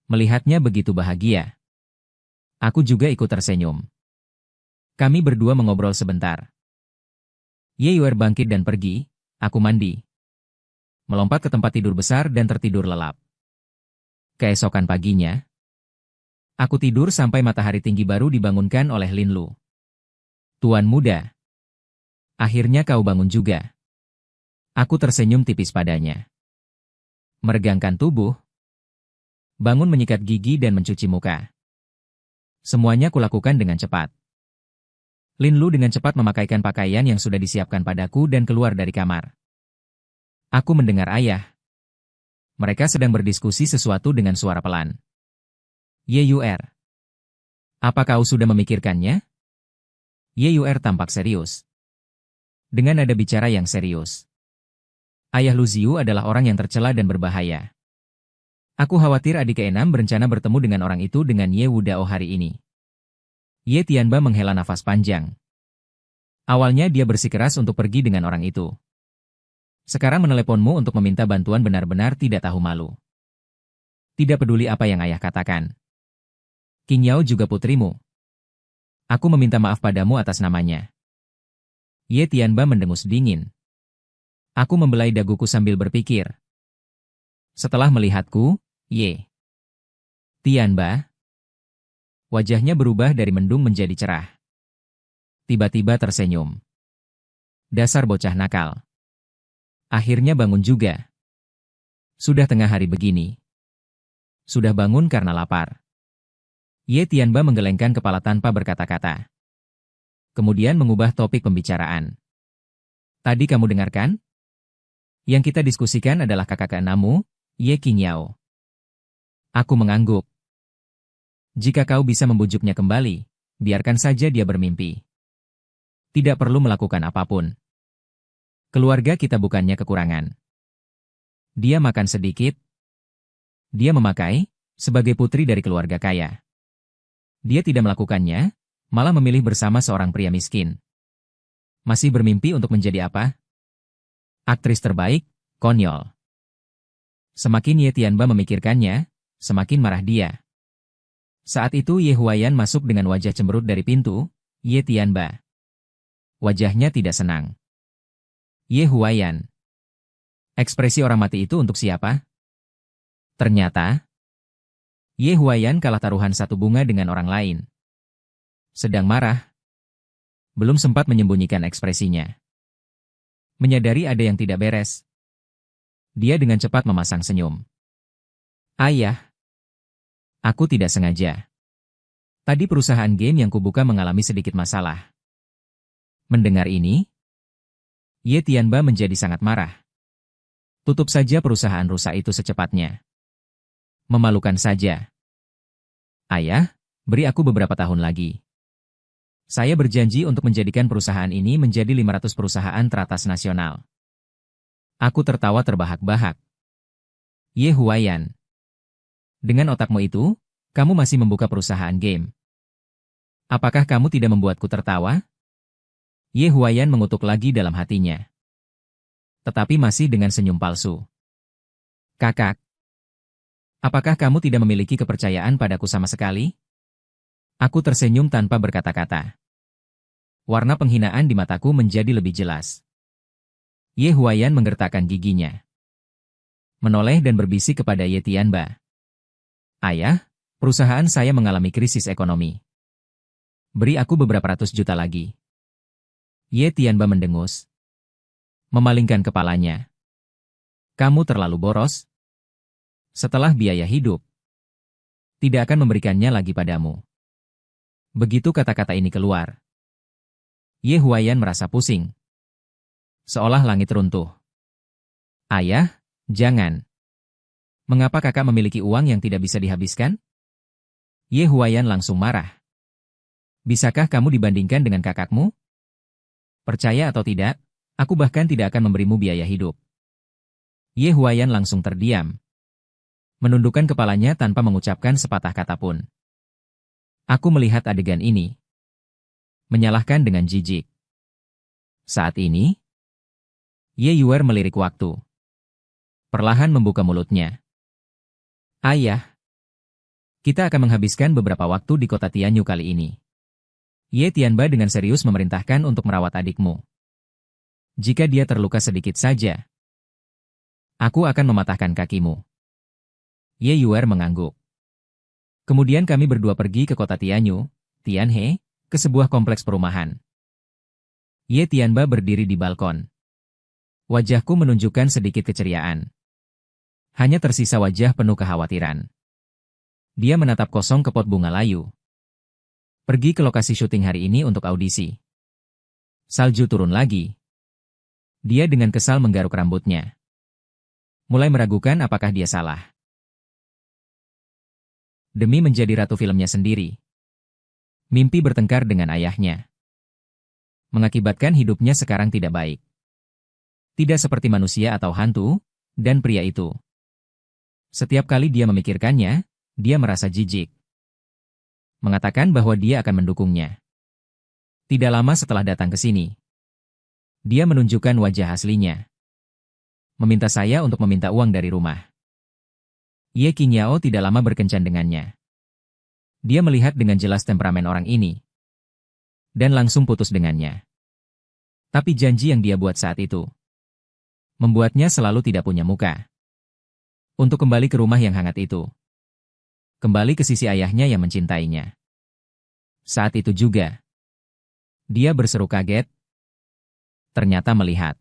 Melihatnya begitu bahagia. Aku juga ikut tersenyum. Kami berdua mengobrol sebentar. Ye Yuer bangkit dan pergi, aku mandi. Melompat ke tempat tidur besar dan tertidur lelap. Keesokan paginya, aku tidur sampai matahari tinggi baru dibangunkan oleh Lin Lu. Tuan muda. Akhirnya kau bangun juga. Aku tersenyum tipis padanya. Meregangkan tubuh. Bangun menyikat gigi dan mencuci muka. Semuanya kulakukan dengan cepat. Lin Lu dengan cepat memakaikan pakaian yang sudah disiapkan padaku dan keluar dari kamar. Aku mendengar ayah. Mereka sedang berdiskusi sesuatu dengan suara pelan. Ye Yuer. Apa kau sudah memikirkannya? Ye Yuer tampak serius. Dengan nada bicara yang serius. Ayah Lu Ziyu adalah orang yang tercela dan berbahaya. Aku khawatir adik keenam berencana bertemu dengan orang itu dengan Ye Wudao hari ini. Ye Tianba menghela nafas panjang. Awalnya dia bersikeras untuk pergi dengan orang itu. Sekarang meneleponmu untuk meminta bantuan benar-benar tidak tahu malu. Tidak peduli apa yang ayah katakan. Qing Yao juga putrimu. Aku meminta maaf padamu atas namanya. Ye Tianba mendengus dingin. Aku membelai daguku sambil berpikir. Setelah melihatku, Ye Tianba. Wajahnya berubah dari mendung menjadi cerah. Tiba-tiba tersenyum. Dasar bocah nakal. Akhirnya bangun juga. Sudah tengah hari begini. Sudah bangun karena lapar. Ye Tianba menggelengkan kepala tanpa berkata-kata. Kemudian mengubah topik pembicaraan. Tadi kamu dengarkan? Yang kita diskusikan adalah kakak keenammu, Ye Qingyao. Aku mengangguk. Jika kau bisa membujuknya kembali, biarkan saja dia bermimpi. Tidak perlu melakukan apapun. Keluarga kita bukannya kekurangan. Dia makan sedikit. Dia memakai, sebagai putri dari keluarga kaya. Dia tidak melakukannya, malah memilih bersama seorang pria miskin. Masih bermimpi untuk menjadi apa? Aktris terbaik, konyol. Semakin Ye Tianba memikirkannya, semakin marah dia. Saat itu Ye Huaiyan masuk dengan wajah cemberut dari pintu. Ye Tianba. Wajahnya tidak senang. Ye Huaiyan. Ekspresi orang mati itu untuk siapa? Ternyata, Ye Huaiyan kalah taruhan satu bunga dengan orang lain. Sedang marah. Belum sempat menyembunyikan ekspresinya. Menyadari ada yang tidak beres. Dia dengan cepat memasang senyum. Ayah. Aku tidak sengaja. Tadi perusahaan game yang kubuka mengalami sedikit masalah. Mendengar ini, Ye Tianba menjadi sangat marah. Tutup saja perusahaan rusak itu secepatnya. Memalukan saja. Ayah, beri aku beberapa tahun lagi. Saya berjanji untuk menjadikan perusahaan ini menjadi 500 perusahaan teratas nasional. Aku tertawa terbahak-bahak. Ye Huaiyan. Dengan otakmu itu, kamu masih membuka perusahaan game. Apakah kamu tidak membuatku tertawa? Ye Huaiyan mengutuk lagi dalam hatinya. Tetapi masih dengan senyum palsu. Kakak. Apakah kamu tidak memiliki kepercayaan padaku sama sekali? Aku tersenyum tanpa berkata-kata. Warna penghinaan di mataku menjadi lebih jelas. Ye Huaiyan menggertakkan giginya. Menoleh dan berbisik kepada Ye Tianba. Ayah, perusahaan saya mengalami krisis ekonomi. Beri aku beberapa ratus juta lagi. Ye Tianba mendengus. Memalingkan kepalanya. Kamu terlalu boros. Setelah biaya hidup, tidak akan memberikannya lagi padamu. Begitu kata-kata ini keluar, Ye Huaiyan merasa pusing. Seolah langit runtuh. Ayah, jangan. Mengapa kakak memiliki uang yang tidak bisa dihabiskan? Ye Huaiyan langsung marah. Bisakah kamu dibandingkan dengan kakakmu? Percaya atau tidak, aku bahkan tidak akan memberimu biaya hidup. Ye Huaiyan langsung terdiam. Menundukkan kepalanya tanpa mengucapkan sepatah kata pun. Aku melihat adegan ini. Menyalahkan dengan jijik. Saat ini, Ye Yuer melirik waktu. Perlahan membuka mulutnya. Ayah, kita akan menghabiskan beberapa waktu di kota Tianyu kali ini. Ye Tianba dengan serius memerintahkan untuk merawat adikmu. Jika dia terluka sedikit saja, aku akan mematahkan kakimu. Ye Yuer mengangguk. Kemudian kami berdua pergi ke kota Tianyu, Tianhe, ke sebuah kompleks perumahan. Ye Tianba berdiri di balkon. Wajahku menunjukkan sedikit keceriaan. Hanya tersisa wajah penuh kekhawatiran. Dia menatap kosong ke pot bunga layu. Pergi ke lokasi syuting hari ini untuk audisi. Salju turun lagi. Dia dengan kesal menggaruk rambutnya. Mulai meragukan apakah dia salah. Demi menjadi ratu filmnya sendiri. Mimpi bertengkar dengan ayahnya. Mengakibatkan hidupnya sekarang tidak baik. Tidak seperti manusia atau hantu, dan pria itu. Setiap kali dia memikirkannya, dia merasa jijik. Mengatakan bahwa dia akan mendukungnya. Tidak lama setelah datang ke sini, dia menunjukkan wajah aslinya. Meminta saya untuk meminta uang dari rumah. Ye Qingyao tidak lama berkencan dengannya. Dia melihat dengan jelas temperamen orang ini. Dan langsung putus dengannya. Tapi janji yang dia buat saat itu membuatnya selalu tidak punya muka. Untuk kembali ke rumah yang hangat itu. Kembali ke sisi ayahnya yang mencintainya. Saat itu juga, Dia berseru kaget, ternyata melihat